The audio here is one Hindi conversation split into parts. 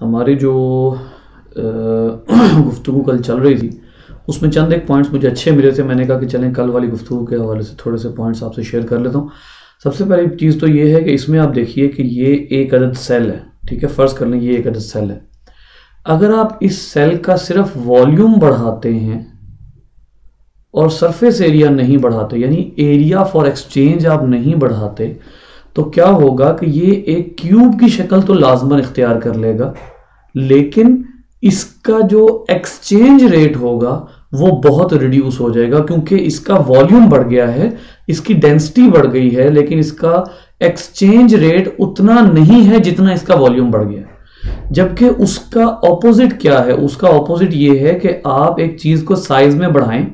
हमारी जो गुफ्तगू कल चल रही थी उसमें चंद एक पॉइंट्स मुझे अच्छे मिले थे। मैंने कहा कि चलें कल वाली गुफ्तगू के हवाले से थोड़े से पॉइंट्स आपसे शेयर कर लेता हूँ। सबसे पहली चीज़ तो ये है कि इसमें आप देखिए कि ये एक अदद सेल है, ठीक है, फ़र्ज़ कर लें ये एक अदद सेल है। अगर आप इस सेल का सिर्फ वॉल्यूम बढ़ाते हैं और सरफेस एरिया नहीं बढ़ाते, यानी एरिया फॉर एक्सचेंज आप नहीं बढ़ाते, तो क्या होगा कि ये एक क्यूब की शक्ल तो लाजमन इख्तियार कर लेगा, लेकिन इसका जो एक्सचेंज रेट होगा वो बहुत रिड्यूस हो जाएगा, क्योंकि इसका वॉल्यूम बढ़ गया है, इसकी डेंसिटी बढ़ गई है, लेकिन इसका एक्सचेंज रेट उतना नहीं है जितना इसका वॉल्यूम बढ़ गया है। जबकि उसका ऑपोजिट क्या है? उसका ऑपोजिट ये है कि आप एक चीज को साइज में बढ़ाएं,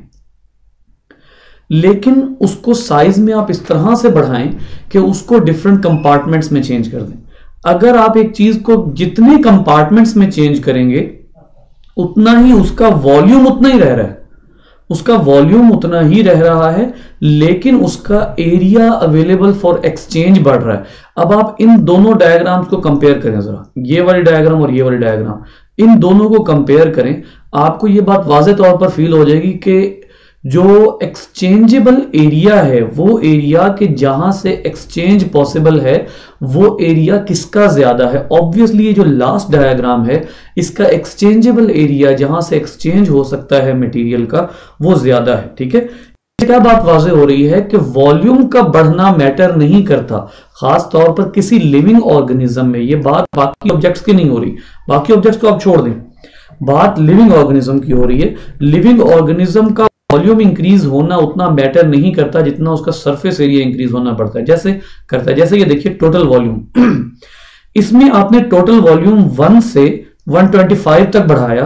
लेकिन उसको साइज में आप इस तरह से बढ़ाएं कि उसको डिफरेंट कंपार्टमेंट्स में चेंज कर दें। अगर आप एक चीज को जितने कंपार्टमेंट्स में चेंज करेंगे उतना ही उसका वॉल्यूम उतना ही रह रहा है, उसका वॉल्यूम उतना ही रह रहा है, लेकिन उसका एरिया अवेलेबल फॉर एक्सचेंज बढ़ रहा है। अब आप इन दोनों डायग्राम्स को कंपेयर करें जरा, ये वाली डायग्राम और ये वाली डायग्राम, इन दोनों को कंपेयर करें, आपको ये बात वाज़ेह तौर पर फील हो जाएगी कि जो एक्सचेंजेबल एरिया है, वो एरिया के जहां से एक्सचेंज पॉसिबल है, वो एरिया किसका ज्यादा है। ऑब्वियसली ये जो लास्ट डायग्राम है, इसका एक्सचेंजेबल एरिया जहां से एक्सचेंज हो सकता है मटेरियल का, वो ज्यादा है, ठीक है। क्या बात वाज़ेह हो रही है कि वॉल्यूम का बढ़ना मैटर नहीं करता, खास तौर पर किसी लिविंग ऑर्गेनिज्म में। ये बात बाकी ऑब्जेक्ट्स की नहीं हो रही, बाकी ऑब्जेक्ट्स को आप छोड़ दें, बात लिविंग ऑर्गेनिज्म की हो रही है। लिविंग ऑर्गेनिज्म का वॉल्यूम इंक्रीज होना उतना मैटर नहीं करता जितना उसका सरफेस एरिया इंक्रीज होना पड़ता है, जैसे करता है। जैसे ये देखिए टोटल वॉल्यूम, इसमें आपने टोटल वॉल्यूम 1 से 125 तक बढ़ाया,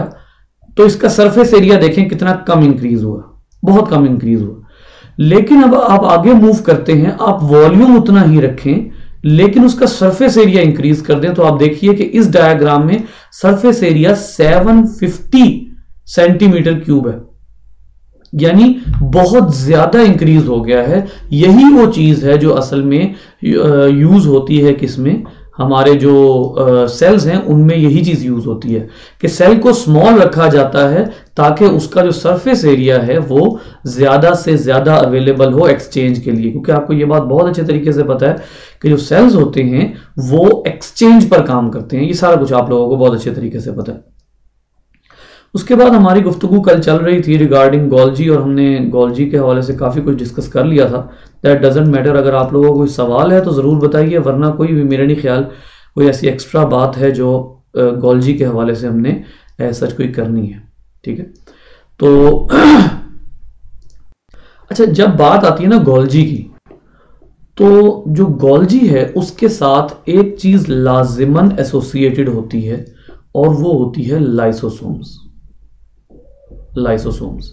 तो इसका सरफेस एरिया देखें कितना कम इंक्रीज हुआ, बहुत कम इंक्रीज हुआ। लेकिन अब आप आगे मूव करते हैं, आप वॉल्यूम उतना ही रखें लेकिन उसका सरफेस एरिया इंक्रीज कर दें, तो आप देखिए कि इस डायग्राम में सरफेस एरिया 750 सेंटीमीटर क्यूब है, यानी बहुत ज्यादा इंक्रीज हो गया है। यही वो चीज है जो असल में यूज होती है किसमें, हमारे जो सेल्स हैं उनमें यही चीज यूज होती है कि सेल को स्मॉल रखा जाता है ताकि उसका जो सरफेस एरिया है वो ज्यादा से ज्यादा अवेलेबल हो एक्सचेंज के लिए। क्योंकि आपको ये बात बहुत अच्छे तरीके से पता है कि जो सेल्स होते हैं वो एक्सचेंज पर काम करते हैं, ये सारा कुछ आप लोगों को बहुत अच्छे तरीके से पता है। उसके बाद हमारी गुफ्तगू कल चल रही थी रिगार्डिंग गोल्जी, और हमने गोल्जी के हवाले से काफ़ी कुछ डिस्कस कर लिया था। दैट डजेंट मैटर, अगर आप लोगों को कोई सवाल है तो ज़रूर बताइए, वरना कोई भी मेरा नहीं ख्याल कोई ऐसी एक्स्ट्रा बात है जो गोल्जी के हवाले से हमने सच कोई करनी है, ठीक है। तो अच्छा, जब बात आती है ना गोल्जी की, तो जो गोल्जी है उसके साथ एक चीज़ लाजिमन एसोसिएटेड होती है और वो होती है लाइसोसोम्स। लाइसोसोम्स,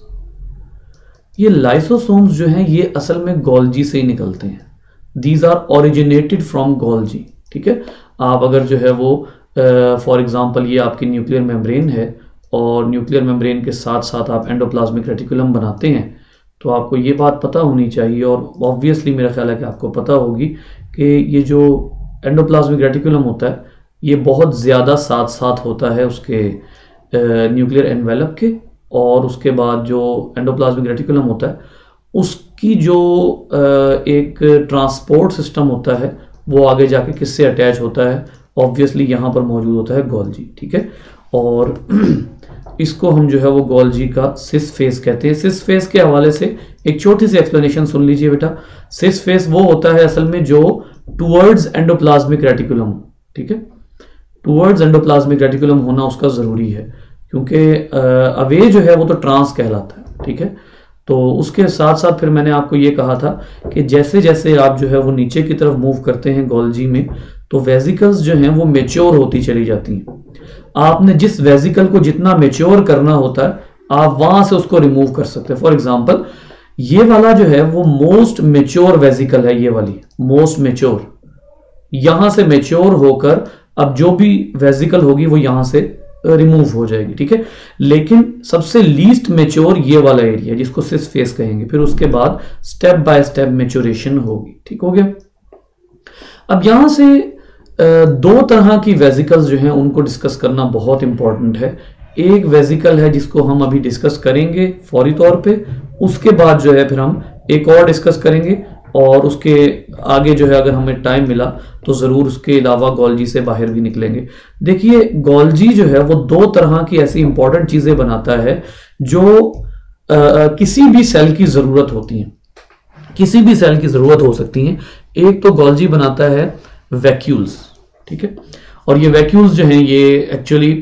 ये लाइसोसोम्स जो हैं ये असल में गोल्जी से ही निकलते हैं। These are originated from Golgi, ठीक है। आप अगर जो है वो फॉर एग्जांपल ये आपकी न्यूक्लियर मेम्ब्रेन है और न्यूक्लियर मेम्ब्रेन के साथ साथ आप एंडोप्लाज्मिक रेटिकुलम बनाते हैं, तो आपको ये बात पता होनी चाहिए, और ऑब्वियसली मेरा ख्याल है कि आपको पता होगी कि ये जो एंडोप्लाज्मिक रेटिकुलम होता है ये बहुत ज़्यादा साथ साथ होता है उसके न्यूक्लियर एनवेलप के, और उसके बाद जो एंडोप्लाज्मिक रेटिकुलम होता है उसकी जो एक ट्रांसपोर्ट सिस्टम होता है वो आगे जाके किससे अटैच होता है, ऑब्वियसली यहाँ पर मौजूद होता है गोल्जी, ठीक है। और इसको हम जो है वो गोल्जी का सिस फेस कहते हैं। सिस फेस के हवाले से एक छोटी सी एक्सप्लेनेशन सुन लीजिए बेटा। सिस फेस वो होता है असल में जो टूवर्ड्स एंडोप्लाज्मिक रेटिकुलम, ठीक है, टूवर्ड्स एंडोप्लाज्मिक रेटिकुलम होना उसका ज़रूरी है, क्योंकि अवे जो है वो तो ट्रांस कहलाता है, ठीक है। तो उसके साथ साथ फिर मैंने आपको ये कहा था कि जैसे जैसे आप जो है वो नीचे की तरफ मूव करते हैं गोल्जी में, तो वेजिकल्स जो हैं वो मेच्योर होती चली जाती हैं। आपने जिस वेजिकल को जितना मेच्योर करना होता है आप वहां से उसको रिमूव कर सकते हैं। फॉर एग्जाम्पल ये वाला जो है वो मोस्ट मेच्योर वेजिकल है, ये वाली मोस्ट मेच्योर, यहां से मेच्योर होकर अब जो भी वेजिकल होगी वो यहां से रिमूव हो जाएगी, ठीक है। लेकिन सबसे लीस्ट मेच्योर ये वाला एरिया जिसको सिस फेस कहेंगे, फिर उसके बाद स्टेप बाय स्टेप मेच्योरेशन होगी, ठीक हो गया। अब यहां से दो तरह की वेसिकल्स जो हैं उनको डिस्कस करना बहुत इंपॉर्टेंट है। एक वेसिकल है जिसको हम अभी डिस्कस करेंगे फौरी तौर पे, उसके बाद जो है फिर हम एक और डिस्कस करेंगे, और उसके आगे जो है अगर हमें टाइम मिला तो ज़रूर उसके अलावा गोल्जी से बाहर भी निकलेंगे। देखिए, गोल्जी जो है वो दो तरह की ऐसी इंपॉर्टेंट चीज़ें बनाता है जो किसी भी सेल की ज़रूरत होती हैं, किसी भी सेल की ज़रूरत हो सकती हैं। एक तो गोल्जी बनाता है वैक्यूल्स, ठीक है, और ये वैक्यूल्स जो हैं ये एक्चुअली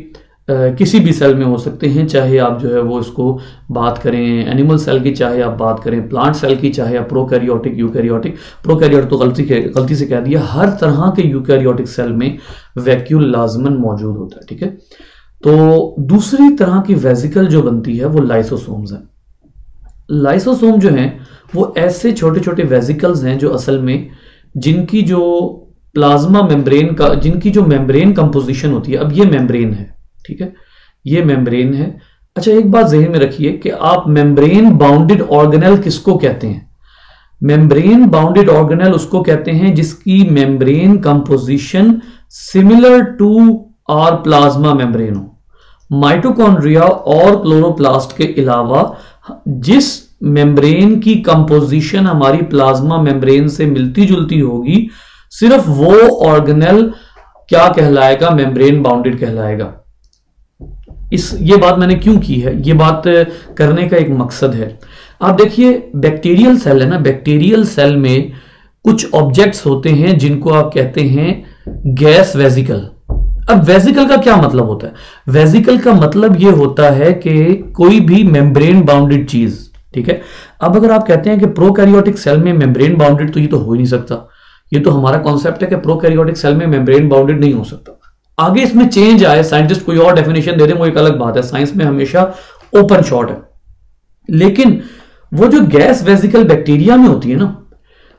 किसी भी सेल में हो सकते हैं, चाहे आप जो है वो इसको बात करें एनिमल सेल की, चाहे आप बात करें प्लांट सेल की, चाहे आप प्रोकैरियोटिक यूकैरियोटिक, प्रोकैरियोटिक तो गलती से कह दिया, हर तरह के यूकैरियोटिक सेल में वैक्यूल लाजमन मौजूद होता है, ठीक है। तो दूसरी तरह की वेसिकल जो बनती है वो लाइसोसोम्स है। लाइसोसोम जो हैं वो ऐसे छोटे छोटे वेसिकल्स हैं जो असल में जिनकी जो प्लाज्मा मेम्ब्रेन का, जिनकी जो मेम्ब्रेन कंपोजिशन होती है, अब ये मेम्ब्रेन है, ठीक है, ये मेम्ब्रेन है। अच्छा, एक बात ज़हन में रखिए कि आप मेम्ब्रेन बाउंडेड ऑर्गेनेल किसको कहते हैं? मेम्ब्रेन बाउंडेड ऑर्गेनेल उसको कहते हैं जिसकी membrane composition similar to our plasma membrane हो। माइटोकॉन्ड्रिया और क्लोरोप्लास्ट के अलावा जिस मेम्ब्रेन की कंपोजिशन हमारी प्लाज्मा मेम्ब्रेन से मिलती जुलती होगी, सिर्फ वो ऑर्गेनेल क्या कहलाएगा? मेम्ब्रेन बाउंडेड कहलाएगा। ये बात मैंने क्यों की है? ये बात करने का एक मकसद है। आप देखिए, बैक्टीरियल सेल है ना, बैक्टीरियल सेल में कुछ ऑब्जेक्ट्स होते हैं जिनको आप कहते हैं गैस वेसिकल। अब वेसिकल का क्या मतलब होता है? वेसिकल का मतलब यह होता है कि कोई भी मेम्ब्रेन बाउंडेड चीज, ठीक है। अब अगर आप कहते हैं कि प्रोकैरियोटिक सेल में मेम्ब्रेन बाउंडेड, तो ये तो हो ही नहीं सकता। ये तो हमारा कॉन्सेप्ट है कि प्रोकैरियोटिक सेल में मेम्ब्रेन बाउंडेड नहीं हो सकता। आगे इसमें चेंज आए, साइंटिस्ट कोई और डेफिनेशन दे दें, वो एक अलग बात है। साइंस में हमेशा ओपन शॉट है। लेकिन वो जो गैस वेसिकल बैक्टीरिया में होती है ना,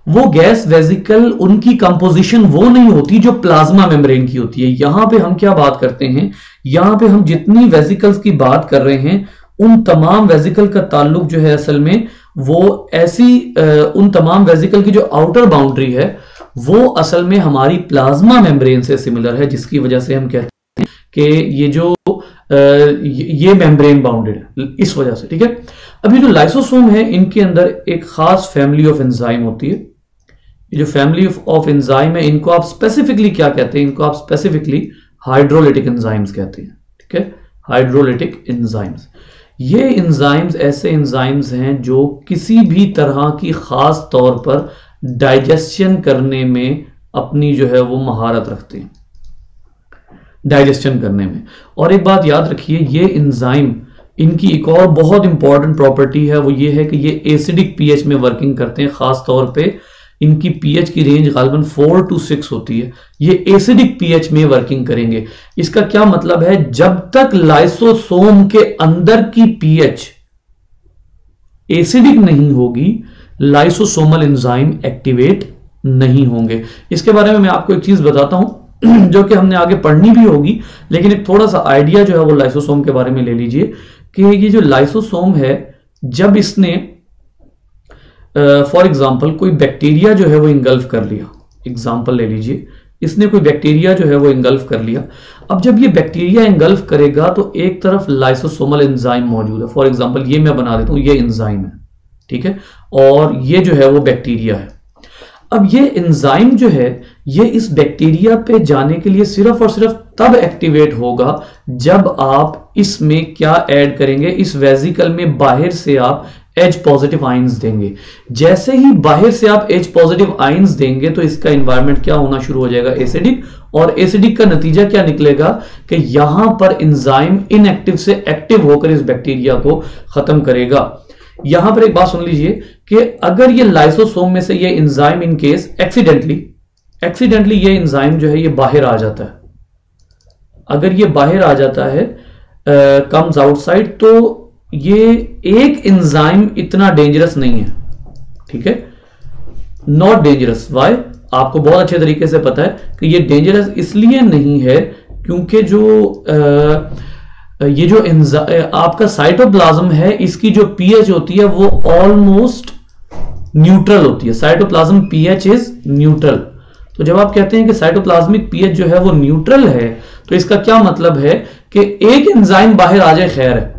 वो गैस वेसिकल, उनकी कंपोजिशन वो नहीं होती जो प्लाज्मा मेम्ब्रेन की होती है। यहां पे हम क्या बात करते हैं? यहां पे हम जितनी वेसिकल्स की बात कर रहे हैं, उन तमाम वेसिकल का ताल्लुक जो है असल में वो ऐसी उन तमाम वेसिकल की जो आउटर बाउंड्री है वो असल में हमारी प्लाज्मा मेम्ब्रेन से सिमिलर है, जिसकी वजह से हम कहते हैं कि ये जो ये मेम्ब्रेन बाउंडेड है, इस वजह से, ठीक है। अभी जो लाइसोसोम है, इनके अंदर एक खास फैमिली ऑफ एंजाइम होती है। ये जो फैमिली ऑफ एंजाइम है, इनको आप स्पेसिफिकली क्या कहते हैं? इनको आप स्पेसिफिकली हाइड्रोलिटिक एंजाइम्स कहते हैं, ठीक है, हाइड्रोलिटिक एंजाइम्स। ये एंजाइम्स ऐसे एंजाइम्स हैं जो किसी भी तरह की खास तौर पर डाइजेशन करने में अपनी जो है वो महारत रखते हैं, डाइजेशन करने में। और एक बात याद रखिए, ये एंजाइम, इनकी एक और बहुत इंपॉर्टेंट प्रॉपर्टी है, वो ये है कि ये एसिडिक पीएच में वर्किंग करते हैं। खास तौर पे इनकी पीएच की रेंज गालिबन 4 to 6 होती है। ये एसिडिक पीएच में वर्किंग करेंगे। इसका क्या मतलब है? जब तक लाइसोसोम के अंदर की पीएच एसिडिक नहीं होगी, लाइसोसोमल एंजाइम एक्टिवेट नहीं होंगे। इसके बारे में मैं आपको एक चीज बताता हूं जो कि हमने आगे पढ़नी भी होगी, लेकिन एक थोड़ा सा आइडिया जो है वो लाइसोसोम के बारे में ले लीजिए कि ये जो लाइसोसोम है, जब इसने फॉर एग्जाम्पल कोई बैक्टीरिया जो है वो इंगल्फ कर लिया, एग्जाम्पल ले लीजिए, इसने कोई बैक्टीरिया जो है वो इंगल्फ कर लिया। अब जब ये बैक्टीरिया इंगल्फ करेगा तो एक तरफ लाइसोसोमल एंजाइम मौजूद है। फॉर एग्जाम्पल ये मैं बना देता हूं, ये एंजाइम है, ठीक है, और ये जो है वो बैक्टीरिया है। अब ये एंजाइम जो है ये इस बैक्टीरिया पे जाने के लिए सिर्फ और सिर्फ तब एक्टिवेट होगा जब आप इसमें क्या ऐड करेंगे? इस वेसिकल में बाहर से आप H पॉजिटिव आयंस देंगे। जैसे ही बाहर से आप H पॉजिटिव आयंस देंगे तो इसका एनवायरनमेंट क्या होना शुरू हो जाएगा? एसिडिक। और एसिडिक का नतीजा क्या निकलेगा कि यहां पर एंजाइम इनएक्टिव से एक्टिव होकर इस बैक्टीरिया को खत्म करेगा। यहां पर एक बात सुन लीजिए कि अगर ये लाइसोसोम में से ये एंजाइम इन केस एक्सीडेंटली ये एंजाइम जो है ये बाहर आ जाता है, अगर ये बाहर आ जाता है, कम्स आउटसाइड, तो ये एक एंजाइम इतना डेंजरस नहीं है, ठीक है, नॉट डेंजरस। वाई? आपको बहुत अच्छे तरीके से पता है कि ये डेंजरस इसलिए नहीं है क्योंकि जो ये जो आपका साइटोप्लाज्म है, इसकी जो पीएच होती है वो ऑलमोस्ट न्यूट्रल होती है। Cytoplasm pH is neutral. तो जब आप कहते हैं कि साइटोप्लाज्मिक पीएच जो है वो न्यूट्रल है, तो इसका क्या मतलब है कि एक एंजाइम बाहर आ जाए खैर है,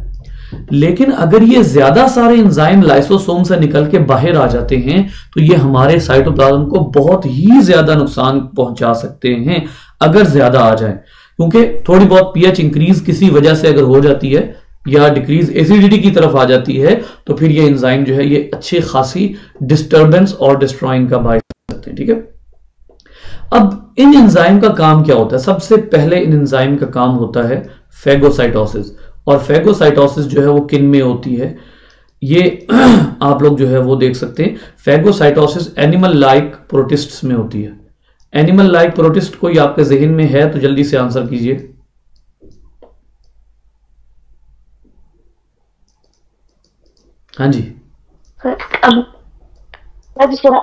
लेकिन अगर ये ज्यादा सारे एंजाइम लाइसोसोम से निकल के बाहर आ जाते हैं तो ये हमारे साइटोप्लाज्म को बहुत ही ज्यादा नुकसान पहुंचा सकते हैं अगर ज्यादा आ जाए, क्योंकि थोड़ी बहुत पीएच इंक्रीज किसी वजह से अगर हो जाती है या डिक्रीज एसिडिटी की तरफ आ जाती है तो फिर ये एंजाइम जो है ये अच्छी खासी डिस्टर्बेंस और डिस्ट्रॉइंग का बायस करते हैं। ठीक है, अब इन एंजाइम का काम क्या होता है? सबसे पहले इन एंजाइम का काम होता है फेगोसाइटोसिस, और फेगोसाइटोसिस जो है वो किन में होती है ये आप लोग जो है वो देख सकते हैं। फेगोसाइटोसिस एनिमल लाइक प्रोटिस्ट्स में होती है। एनिमल लाइक प्रोटिस्ट कोई आपके जहन में है तो जल्दी से आंसर कीजिए। हाँ जी,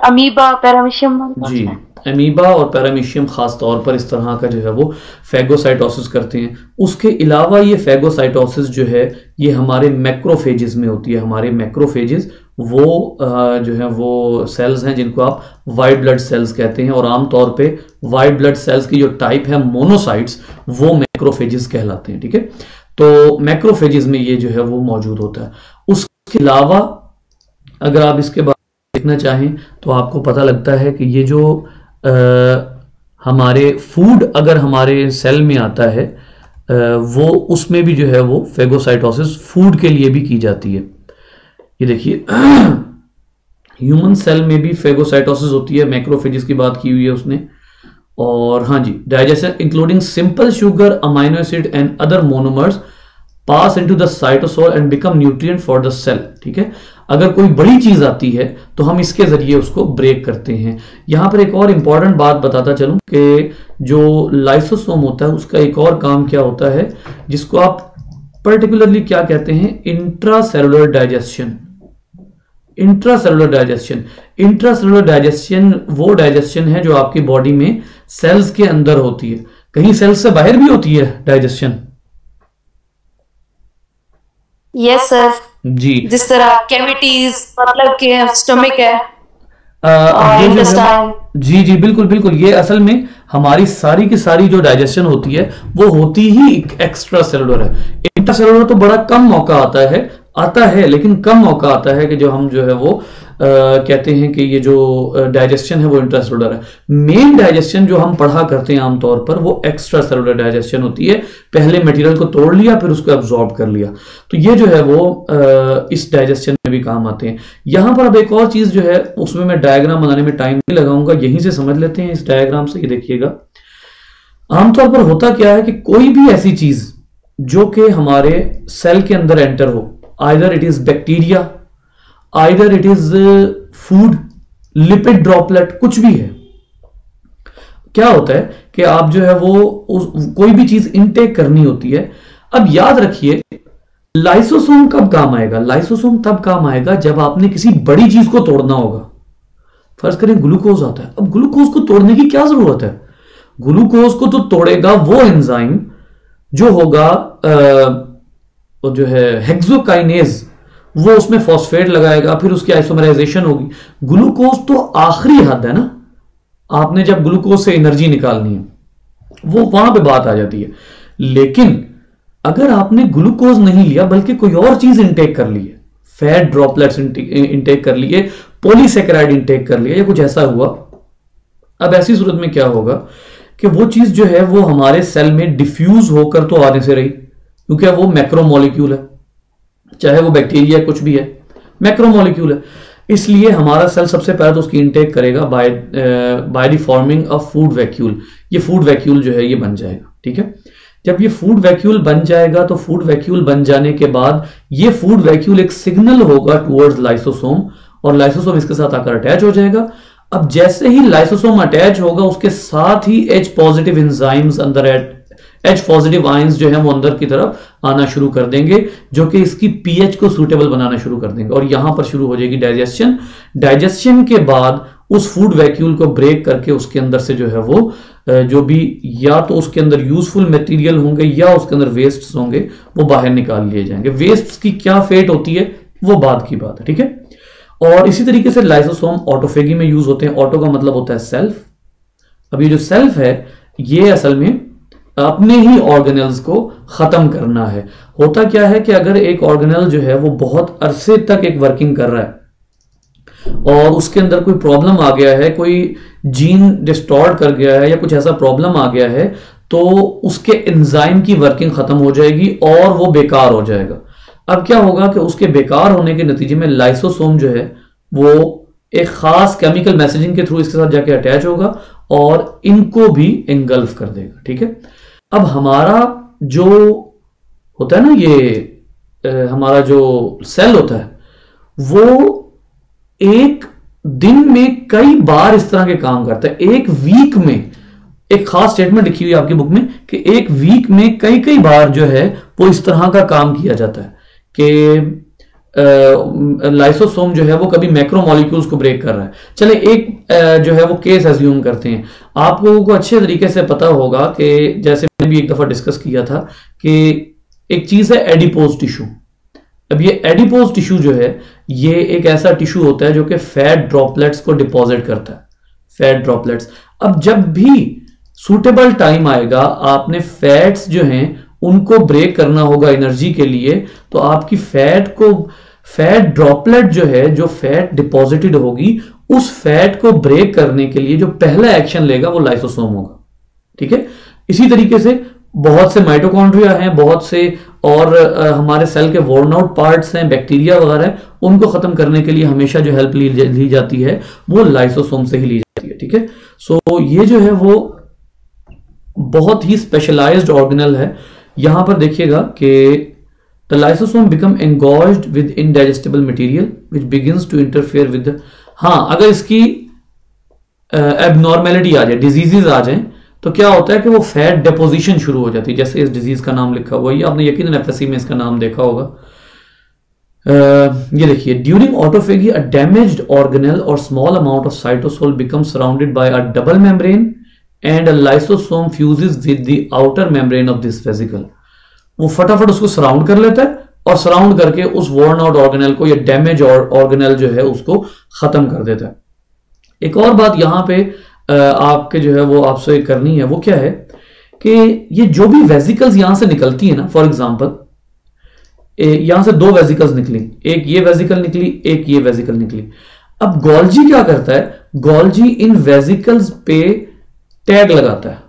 अमीबा, पैरामीशियम जी, अमीबा और पैरामीशियम खास तौर पर इस तरह का जो है वो फेगोसाइटोसिस करते हैं। उसके अलावा ये फेगोसाइटोसिस जो है ये हमारे मैक्रोफेजेस में होती है। हमारे मैक्रोफेजेस वो जो है वो सेल्स हैं जिनको आप वाइट ब्लड सेल्स कहते हैं, और आमतौर पे वाइट ब्लड सेल्स की जो टाइप है मोनोसाइट्स वो मैक्रोफेजेस कहलाते हैं। ठीक है, तो मैक्रोफेजेस में ये जो है वो मौजूद होता है। उसके अलावा अगर आप इसके बारे में देखना चाहें तो आपको पता लगता है कि ये जो हमारे फूड अगर हमारे सेल में आता है वो उसमें भी जो है वो फेगोसाइटोसिस फूड के लिए भी की जाती है। ये देखिए ह्यूमन सेल में भी फेगोसाइटोसिस होती है, मैक्रोफेजेस की बात की हुई है उसने। और हाँ जी, digestion including simple sugar, amino acid and other monomers pass into the cytosol and become nutrient for the cell. ठीक है, अगर कोई बड़ी चीज आती है तो हम इसके जरिए उसको ब्रेक करते हैं। यहां पर एक और इंपॉर्टेंट बात बताता चलूं कि जो लाइसोसोम होता है उसका एक और काम क्या होता है जिसको आप पर्टिकुलरली क्या कहते हैं, intracellular digestion. Intracellular digestion, intracellular digestion वो डाइजेशन है जो आपकी बॉडी में सेल्स के अंदर होती है। कहीं सेल्स से बाहर भी होती है डाइजेशन? यस सर जी, जिस तरह कैविटीज मतलब के स्टमक है और और ये जो है इंटेस्टाइन। जी जी बिल्कुल बिल्कुल, ये असल में हमारी सारी की सारी जो डाइजेशन होती है वो होती ही एक्स्ट्रा सेलुलर है। इंट्रासेलुलर तो बड़ा कम मौका आता है लेकिन कम मौका आता है कि जो हम जो है वो कहते हैं कि ये जो डाइजेशन है वो इंट्रासेलुलर है। मेन डाइजेशन जो हम पढ़ा करते हैं आमतौर पर वो एक्स्ट्रा सेलुलर डाइजेशन होती है। पहले मटेरियल को तोड़ लिया फिर उसको एब्जॉर्ब कर लिया, तो ये जो है वो इस डाइजेशन में भी काम आते हैं। यहां पर अब एक और चीज जो है उसमें मैं डायग्राम बनाने में टाइम नहीं लगाऊंगा, यहीं से समझ लेते हैं इस डायग्राम से। ये देखिएगा आमतौर पर होता क्या है कि कोई भी ऐसी चीज जो कि हमारे सेल के अंदर एंटर हो, either it is bacteria, either it is food, lipid droplet, कुछ भी है, क्या होता है कि आप जो है वो कोई भी चीज इनटेक करनी होती है। अब याद रखिए लाइसोसोम कब काम आएगा? लाइसोसोम तब काम आएगा जब आपने किसी बड़ी चीज को तोड़ना होगा। फर्ज करें ग्लूकोज आता है, अब ग्लूकोज को तोड़ने की क्या जरूरत है? ग्लूकोज को तो तोड़ेगा वो एंजाइम जो होगा जो है हेक्सोकाइनेज, वो उसमें फॉस्फेट लगाएगा, फिर उसकी आइसोमराइजेशन होगी। ग्लूकोज तो आखिरी हद है ना, आपने जब ग्लूकोज से एनर्जी निकालनी है वो वहां पे बात आ जाती है। लेकिन अगर आपने ग्लूकोज नहीं लिया बल्कि कोई और चीज इंटेक कर ली है, फैट ड्रॉपलेट्स इंटेक कर लिए, पॉलीसेकेराइड इंटेक कर लिया या कुछ ऐसा हुआ, अब ऐसी सूरत में क्या होगा कि वो चीज जो है वो हमारे सेल में डिफ्यूज होकर तो आने से रही, क्योंकि वो मैक्रोमोलिक्यूल है, चाहे वो बैक्टीरिया कुछ भी है, मैक्रोमोलिक्यूल है। इसलिए हमारा सेल सबसे पहले तो उसकी इंटेक करेगा by the forming of food vacuole. ये फूड वैक्यूल जो है ये बन जाएगा। ठीक है, जब ये फूड वैक्यूल बन जाएगा तो फूड वैक्यूल बन जाने के बाद ये फूड वैक्यूल एक सिग्नल होगा टुवर्ड्स लाइसोसोम, और लाइसोसोम इसके साथ आकर अटैच हो जाएगा। अब जैसे ही लाइसोसोम अटैच होगा उसके साथ ही H पॉजिटिव एंजाइम्स अंदर H पॉजिटिव आयंस जो है वो अंदर की तरफ आना शुरू कर देंगे, जो कि इसकी पीएच को सूटेबल बनाना शुरू कर देंगे, और यहां पर शुरू हो जाएगी डाइजेशन। डाइजेशन के बाद उस फूड वैक्यूल को ब्रेक करके उसके अंदर से जो है वो जो भी या तो उसके अंदर यूजफुल मटेरियल होंगे या उसके अंदर वेस्ट्स होंगे वो बाहर निकाल लिए जाएंगे। वेस्ट्स की क्या फेट होती है वो बाद की बात है। ठीक है, और इसी तरीके से लाइसोसोम ऑटोफेगी में यूज होते हैं। ऑटो का मतलब होता है सेल्फ, अब ये जो सेल्फ है ये असल में अपने ही ऑर्गेनल्स को खत्म करना है। होता क्या है कि अगर एक ऑर्गेनल जो है वो बहुत अरसे तक एक वर्किंग कर रहा है और उसके अंदर कोई प्रॉब्लम आ गया है, कोई जीन डिस्टॉर्ट कर गया है या कुछ ऐसा प्रॉब्लम आ गया है, तो उसके एंजाइम की वर्किंग खत्म हो जाएगी और वो बेकार हो जाएगा। अब क्या होगा कि उसके बेकार होने के नतीजे में लाइसोसोम जो है वो एक खास केमिकल मैसेजिंग के थ्रू इसके साथ जाके अटैच होगा और इनको भी एंगल्फ कर देगा। ठीक है, अब हमारा जो होता है ना, ये हमारा जो सेल होता है वो एक दिन में कई बार इस तरह के काम करता है। एक वीक में, एक खास स्टेटमेंट लिखी हुई है आपकी बुक में कि एक वीक में कई कई बार जो है वो इस तरह का काम किया जाता है कि लाइसोसोम जो है वो कभी मैक्रोमोलिक्यूल्स को ब्रेक कर रहा है। चले एक जो है वो केस एज्यूम करते हैं। आप लोगों को अच्छे तरीके से पता होगा कि जैसे मैंने भी एक दफा डिस्कस किया था कि एक चीज है एडिपोज टिश्यू। अब ये एडिपोज टिश्यू जो है ये एक ऐसा टिश्यू होता है जो कि फैट ड्रॉपलेट्स को डिपॉजिट करता है, फैट ड्रॉपलेट्स। अब जब भी सूटेबल टाइम आएगा, आपने फैट्स जो हैं उनको ब्रेक करना होगा एनर्जी के लिए, तो आपकी फैट ड्रॉपलेट जो है, जो फैट डिपॉजिटेड होगी, उस फैट को ब्रेक करने के लिए जो पहला एक्शन लेगा वो लाइसोसोम होगा। ठीक है, इसी तरीके से बहुत से माइटोकॉन्ड्रिया हैं, बहुत से और हमारे सेल के वोर्न आउट पार्ट्स हैं, बैक्टीरिया वगैरह है, उनको खत्म करने के लिए हमेशा जो हेल्प ली जाती है वो लाइसोसोम से ही ली जाती है। ठीक है, सो ये जो है वो बहुत ही स्पेशलाइज्ड ऑर्गेनल है। यहां पर देखिएगा कि the lysosome become engorged with indigestible material which begins to interfere with, हाँ अगर इसकी एबनॉर्मेलिटी आ जाए, डिजीजेज आ जाए, तो क्या होता है कि वो फैट डेपोजिशन शुरू हो जाती है। जैसे इस डिजीज का नाम लिखा हुआ है, ये आपने यकीनन एफएससी में इसका नाम देखा होगा। ये देखिए, ड्यूरिंग ऑटोफेगी अ डैमेज्ड ऑर्गेनल और small amount of cytosol become surrounded by a double membrane and a lysosome fuses with the outer membrane of this vesicle. वो फटाफट उसको सराउंड कर लेता है और सराउंड करके उस वॉर्न आउट ऑर्गेनल को या डैमेज ऑर्गेनल जो है उसको खत्म कर देता है। एक और बात यहां पे आपके जो है वो आपसे करनी है, वो क्या है कि ये जो भी वेसिकल्स यहां से निकलती है ना, फॉर एग्जांपल यहां से दो वेसिकल्स निकली, एक ये वेसिकल निकली, एक ये वेसिकल निकली। अब गोल्जी क्या करता है, गोल्जी इन वेसिकल्स पे टैग लगाता है।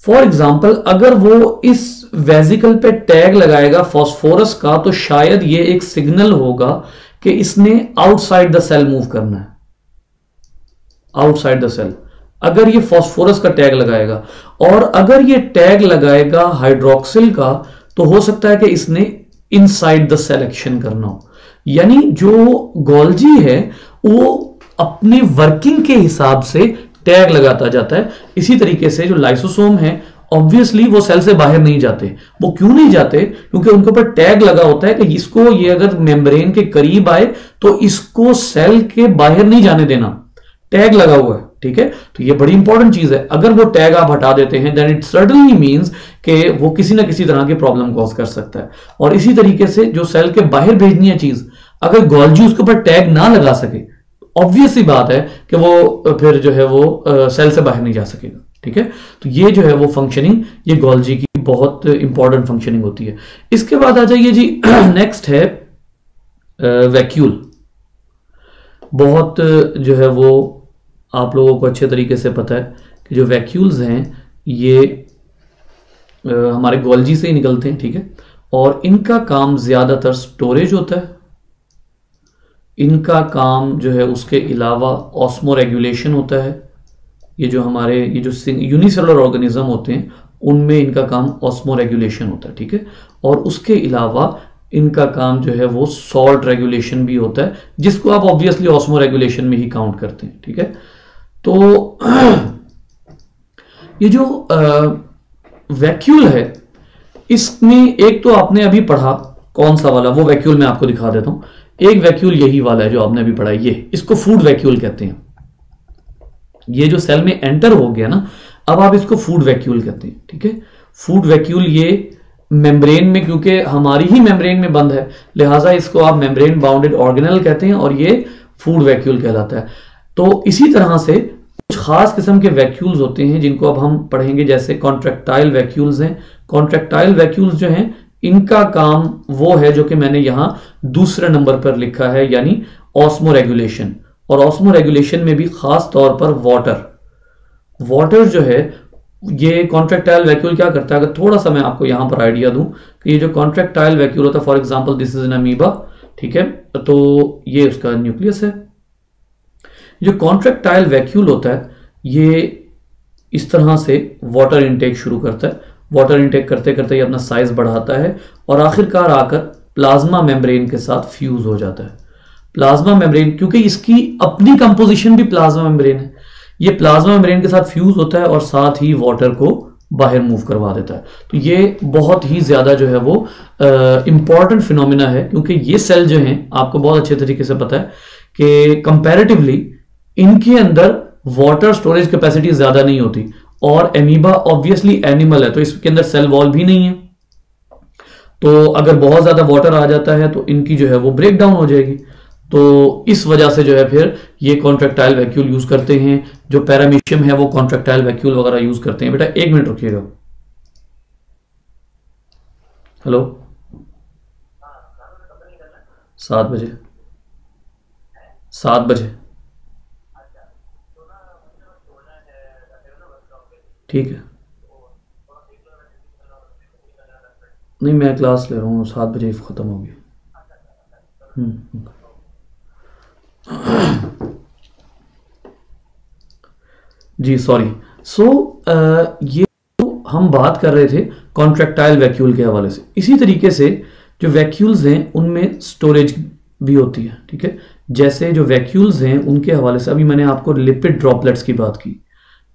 फॉर एग्जाम्पल अगर वो इस वेसिकल पे टैग लगाएगा फास्फोरस का, तो शायद ये एक सिग्नल होगा कि इसने आउटसाइड द सेल मूव करना है, आउटसाइड द सेल। अगर ये फास्फोरस का टैग लगाएगा, और अगर ये टैग लगाएगा हाइड्रोक्सिल का, तो हो सकता है कि इसने इनसाइड द सेल एक्शन करना हो। यानी जो गोल्जी है वो अपनी वर्किंग के हिसाब से टैग लगाता जाता है। इसी तरीके से जो लाइसोसोम है, ऑब्वियसली वो सेल से बाहर नहीं जाते। वो क्यों नहीं जाते? क्योंकि उनके ऊपर टैग लगा होता है कि इसको, ये अगर मेम्ब्रेन के करीब आए तो इसको सेल के बाहर नहीं जाने देना, टैग लगा हुआ है। ठीक है, तो ये बड़ी इंपॉर्टेंट चीज है। अगर वो टैग आप हटा देते हैं, देन इट सर्टेनली मींस कि वो किसी ना किसी तरह की प्रॉब्लम कॉज कर सकता है। और इसी तरीके से जो सेल के बाहर भेजनी है चीज, अगर गोल्जी उसके ऊपर टैग ना लगा सके, ऑब्वियस सी बात है कि वो फिर जो है वो सेल से बाहर नहीं जा सकेगा। ठीक है, तो ये जो है वो फंक्शनिंग, ये गोल्जी की बहुत इंपॉर्टेंट फंक्शनिंग होती है। इसके बाद आ जाइए जी, नेक्स्ट है वैक्यूल। बहुत जो है वो आप लोगों को अच्छे तरीके से पता है कि जो वैक्यूल्स हैं ये हमारे गोल्जी से ही निकलते हैं। ठीक है, और इनका काम ज्यादातर स्टोरेज होता है। इनका काम जो है उसके अलावा ऑस्मो रेगुलेशन होता है। ये जो हमारे ये जो यूनिसेलुलर ऑर्गेनिज्म होते हैं उनमें इनका काम ऑस्मो रेगुलेशन होता है। ठीक है, और उसके अलावा इनका काम जो है वो सॉल्ट रेगुलेशन भी होता है, जिसको आप ऑब्वियसली ऑस्मो रेगुलेशन में ही काउंट करते हैं। ठीक है, तो ये जो वैक्यूल है, इसमें एक तो आपने अभी पढ़ा, कौन सा वाला, वो वैक्यूल मैं आपको दिखा देता हूं। एक वैक्यूल यही वाला है जो आपने अभी पढ़ा, ये, इसको फूड वैक्यूल कहते हैं। ये जो सेल में एंटर हो गया ना, अब आप इसको फूड वैक्यूल कहते हैं। ठीक है, फूड वैक्यूल ये मेम्ब्रेन में, क्योंकि हमारी ही मेम्ब्रेन में बंद है, लिहाजा इसको आप मेम्ब्रेन बाउंडेड ऑर्गेनल कहते हैं और ये फूड वैक्यूल कहलाता है। तो इसी तरह से कुछ खास किस्म के वैक्यूल्स होते हैं जिनको अब हम पढ़ेंगे, जैसे कॉन्ट्रैक्टाइल वैक्यूल्स हैं। कॉन्ट्रैक्टाइल वैक्यूल्स जो हैं इनका काम वो है जो कि मैंने यहां दूसरे नंबर पर लिखा है, यानी ऑस्मो रेगुलेशन। और ऑस्मो रेगुलेशन में भी खास तौर पर वाटर जो है, ये कॉन्ट्रैक्टाइल वैक्यूल क्या करता है, अगर थोड़ा सा मैं आपको यहां पर आइडिया दूं कि ये जो कॉन्ट्रैक्टाइल वैक्यूल होता है, for example this is an amoeba, ठीक है, तो ये उसका न्यूक्लियस है। जो कॉन्ट्रैक्टाइल वैक्यूल होता है ये इस तरह से वाटर इनटेक शुरू करता है, वाटर इनटेक करते करते ये अपना साइज बढ़ाता है और आखिरकार आकर प्लाज्मा मेम्ब्रेन के साथ फ्यूज हो जाता है। प्लाज्मा मेम्ब्रेन, क्योंकि इसकी अपनी कंपोजिशन भी प्लाज्मा मेम्ब्रेन है, ये प्लाज्मा मेम्ब्रेन के साथ फ्यूज होता है और साथ ही वाटर को बाहर मूव करवा देता है। तो ये बहुत ही ज्यादा जो है वो इंपॉर्टेंट फिनोमिना है, क्योंकि ये सेल जो हैं आपको बहुत अच्छे तरीके से पता है कि कंपैरेटिवली इनके अंदर वाटर स्टोरेज कैपेसिटी ज्यादा नहीं होती, और एमीबा ऑब्वियसली एनिमल है तो इसके अंदर सेल वॉल भी नहीं है, तो अगर बहुत ज्यादा वाटर आ जाता है तो इनकी जो है वो ब्रेक डाउन हो जाएगी। तो इस वजह से जो है फिर ये कॉन्ट्रैक्टाइल वैक्यूल यूज करते हैं। जो पैरामीशियम है वो कॉन्ट्रैक्टाइल वैक्यूल वगैरह यूज करते हैं। बेटा 1 मिनट रुकिएगा। हेलो, 7 बजे, 7 बजे, ठीक है। नहीं, मैं क्लास ले रहा हूँ, 7 बजे खत्म होगी। जी सॉरी। सो ये हम बात कर रहे थे कॉन्ट्रैक्टाइल वैक्यूल के हवाले से। इसी तरीके से जो वैक्यूल्स हैं उनमें स्टोरेज भी होती है, ठीक है। जैसे जो वैक्यूल्स हैं उनके हवाले से अभी मैंने आपको लिपिड ड्रॉपलेट्स की बात की,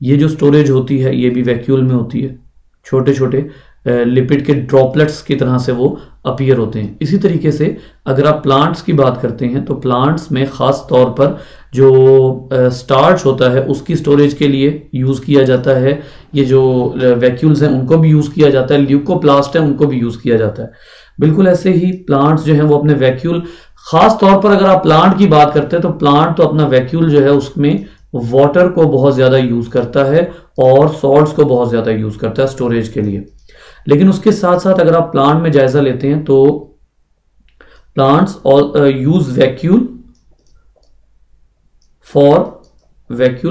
ये जो स्टोरेज होती है ये भी वैक्यूल में होती है। छोटे छोटे लिपिड के ड्रॉपलेट्स की तरह से वो अपीयर होते हैं। इसी तरीके से अगर आप प्लांट्स की बात करते हैं तो प्लांट्स में खास तौर पर जो स्टार्च होता है उसकी स्टोरेज के लिए यूज किया जाता है। ये जो वैक्यूल्स हैं उनको भी यूज किया जाता है, ल्यूकोप्लास्ट है उनको भी यूज किया जाता है। बिल्कुल ऐसे ही प्लांट्स जो है वो अपने वैक्यूल, खास तौर पर अगर आप प्लांट की बात करते हैं तो प्लांट तो अपना वैक्यूल जो है उसमें वाटर को बहुत ज्यादा यूज करता है और सॉल्ट्स को बहुत ज्यादा यूज करता है स्टोरेज के लिए। लेकिन उसके साथ साथ अगर आप प्लांट में जायजा लेते हैं तो plants use vacuole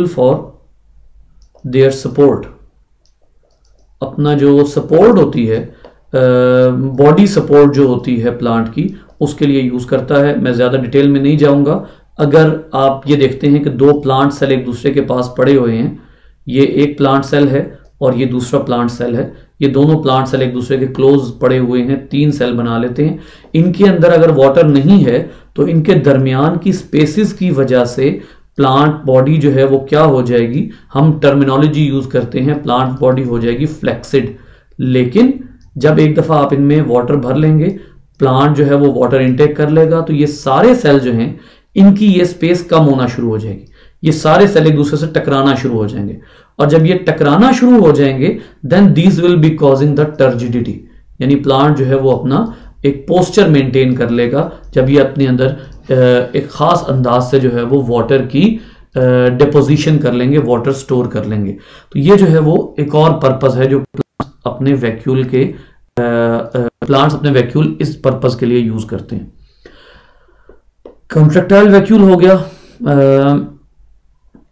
for their support. अपना जो सपोर्ट होती है, बॉडी सपोर्ट जो होती है प्लांट की, उसके लिए यूज करता है। मैं ज्यादा डिटेल में नहीं जाऊंगा। अगर आप ये देखते हैं कि 2 प्लांट सेल एक दूसरे के पास पड़े हुए हैं, ये एक प्लांट सेल है और ये दूसरा प्लांट सेल है, ये दोनों प्लांट सेल एक दूसरे के क्लोज पड़े हुए हैं, 3 सेल बना लेते हैं। इनके अंदर अगर वाटर नहीं है तो इनके दरमियान की स्पेसिस की वजह से प्लांट बॉडी जो है वो क्या हो जाएगी, हम टर्मिनोलॉजी यूज करते हैं, प्लांट बॉडी हो जाएगी फ्लेक्सिड। लेकिन जब एक दफा आप इनमें वाटर भर लेंगे, प्लांट जो है वो वाटर इनटेक कर लेगा, तो ये सारे सेल जो हैं इनकी ये स्पेस कम होना शुरू हो जाएगी। ये सारे सेल एक दूसरे से टकराना शुरू हो जाएंगे, और जब ये टकराना शुरू हो जाएंगे then these will be causing the turgidity, यानी प्लांट जो है वो अपना एक पोस्चर मेंटेन कर लेगा जब ये अपने अंदर एक खास अंदाज से जो है वो वाटर की डिपोजिशन कर लेंगे, वाटर स्टोर कर लेंगे। तो ये जो है वो एक और पर्पस है जो प्लांट्स अपने वैक्यूल इस पर्पस के लिए यूज करते हैं। कॉन्ट्रैक्टाइल वैक्यूल हो गया।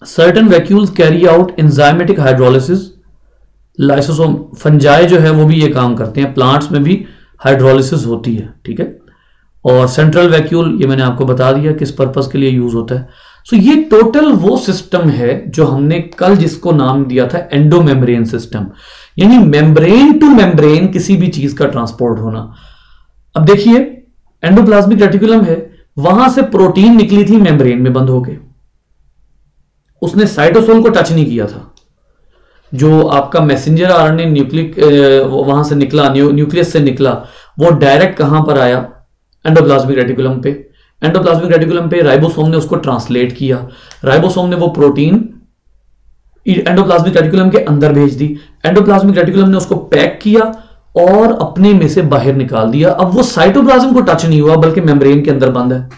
Certain vacuoles carry out enzymatic hydrolysis, lysosome, fungi जो है वो भी ये काम करते हैं। प्लांट्स में भी हाइड्रोलिसिस होती है, ठीक है। और सेंट्रल वैक्यूल ये मैंने आपको बता दिया किस पर्पस के लिए यूज होता है। सो ये टोटल वो सिस्टम है जो हमने कल जिसको नाम दिया था एंडोमेम्ब्रेन सिस्टम, यानी मेम्ब्रेन टू मेम्ब्रेन किसी भी चीज का ट्रांसपोर्ट होना। अब देखिए एंडोप्लाज्मिक रेटिकुलम है, वहां से प्रोटीन निकली थी मेम्ब्रेन में बंद होके, उसने साइटोसोल को टच नहीं किया था। जो आपका मैसेंजर आरएनए न्यूक्लिक वहां से निकला, न्यूक्लियस से निकला, वो डायरेक्ट कहां पर आया, एंडोप्लाज्मिक रेटिकुलम पे। एंडोप्लाज्मिक रेटिकुलम पे राइबोसोम ने उसको ट्रांसलेट किया, राइबोसोम ने वो प्रोटीन एंडोप्लाज्मिक रेटिकुलम के अंदर भेज दी, एंडोप्लाज्मिक रेटिकुलम ने उसको पैक किया और अपने में से बाहर निकाल दिया। अब वो साइटोप्लाज्म को टच नहीं हुआ बल्कि मेम्ब्रेन के अंदर बंद है,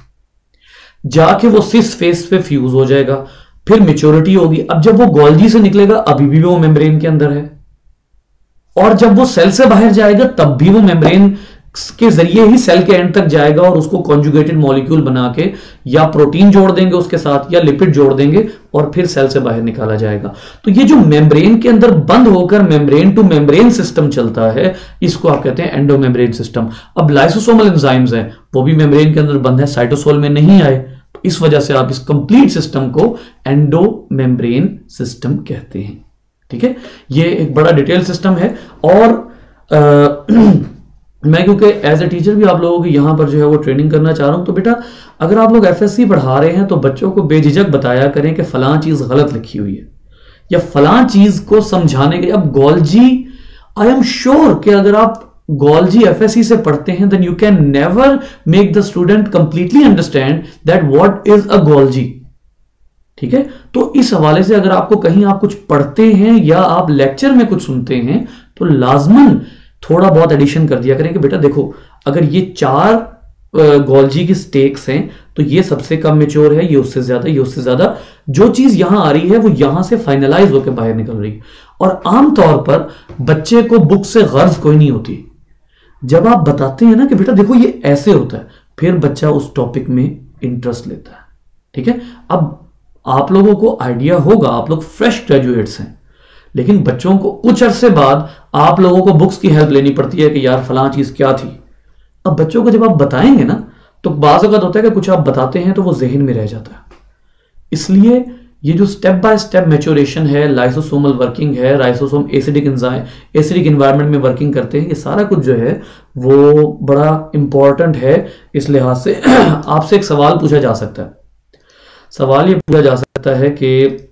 जाके वो सिस फेस पे फ्यूज हो जाएगा। फिर मेच्योरिटी होगी। अब जब वो गोल्जी से निकलेगा अभी भी वो मेम्ब्रेन के अंदर है, और जब वो सेल से बाहर जाएगा तब भी वो मेम्ब्रेन के जरिए ही सेल के एंड तक जाएगा, और उसको कॉन्जुगेटेड मॉलिक्यूल बना के या प्रोटीन जोड़ देंगे उसके साथ या लिपिड जोड़ देंगे और फिर सेल से बाहर निकाला जाएगा। तो ये जो मेम्ब्रेन के अंदर बंद होकर मेम्ब्रेन टू मेम्ब्रेन सिस्टम चलता है, इसको आप कहते हैं एंडोमेम्ब्रेन सिस्टम। अब लाइसोसोमल एंजाइम्स हैं, वो भी मेम्ब्रेन के अंदर बंद है, साइटोसोल में नहीं आए, तो इस वजह से आप इस कंप्लीट सिस्टम को एंडोमेम्ब्रेन सिस्टम कहते हैं। ठीक है, ये एक बड़ा डिटेल सिस्टम है। और मैं क्योंकि एज ए टीचर भी आप लोगों की यहां पर जो है वो ट्रेनिंग करना चाह रहा हूं, तो बेटा अगर आप लोग एफएससी पढ़ा रहे हैं तो बच्चों को बेझिझक बताया करें कि फलां चीज गलत लिखी हुई है या फलां चीज को समझाने के। अब गोल्जी, आई एम श्योर कि अगर आप गोल्जी एफएससी से पढ़ते हैं then you can never make the student completely understand that what is a Golgi. ठीक है, तो इस हवाले से अगर आपको कहीं आप कुछ पढ़ते हैं या आप लेक्चर में कुछ सुनते हैं तो लाजमन थोड़ा बहुत एडिशन कर दिया करें कि बेटा देखो अगर ये 4 गोल्जी की स्टेक्स हैं तो ये सबसे कम मेच्योर है, ये उससे ज्यादा, ये उससे ज्यादा, जो चीज यहां आ रही है वो यहां से फाइनलाइज होकर बाहर निकल रही है। और आमतौर पर बच्चे को बुक से गर्ज कोई नहीं होती। जब आप बताते हैं ना कि बेटा देखो ये ऐसे होता है, फिर बच्चा उस टॉपिक में इंटरेस्ट लेता है। ठीक है, अब आप लोगों को आइडिया होगा, आप लोग फ्रेश ग्रेजुएट्स हैं, लेकिन बच्चों को कुछ अरसे बाद आप लोगों को बुक्स की हेल्प लेनी पड़ती है कि यार फलां चीज क्या थी। अब बच्चों को जब आप बताएंगे ना तो बाज़ औक़ात होता है कि कुछ आप बताते हैं तो वो जहन में रह जाता है। इसलिए ये जो स्टेप बाय स्टेप मैच्योरेशन है, लाइसोसोमल वर्किंग है, लाइसोसोम एसिडिक एनवायरनमेंट में वर्किंग करते हैं, ये सारा कुछ जो है वो बड़ा इंपॉर्टेंट है। इस लिहाज से आपसे एक सवाल पूछा जा सकता है, सवाल ये पूछा जा सकता है कि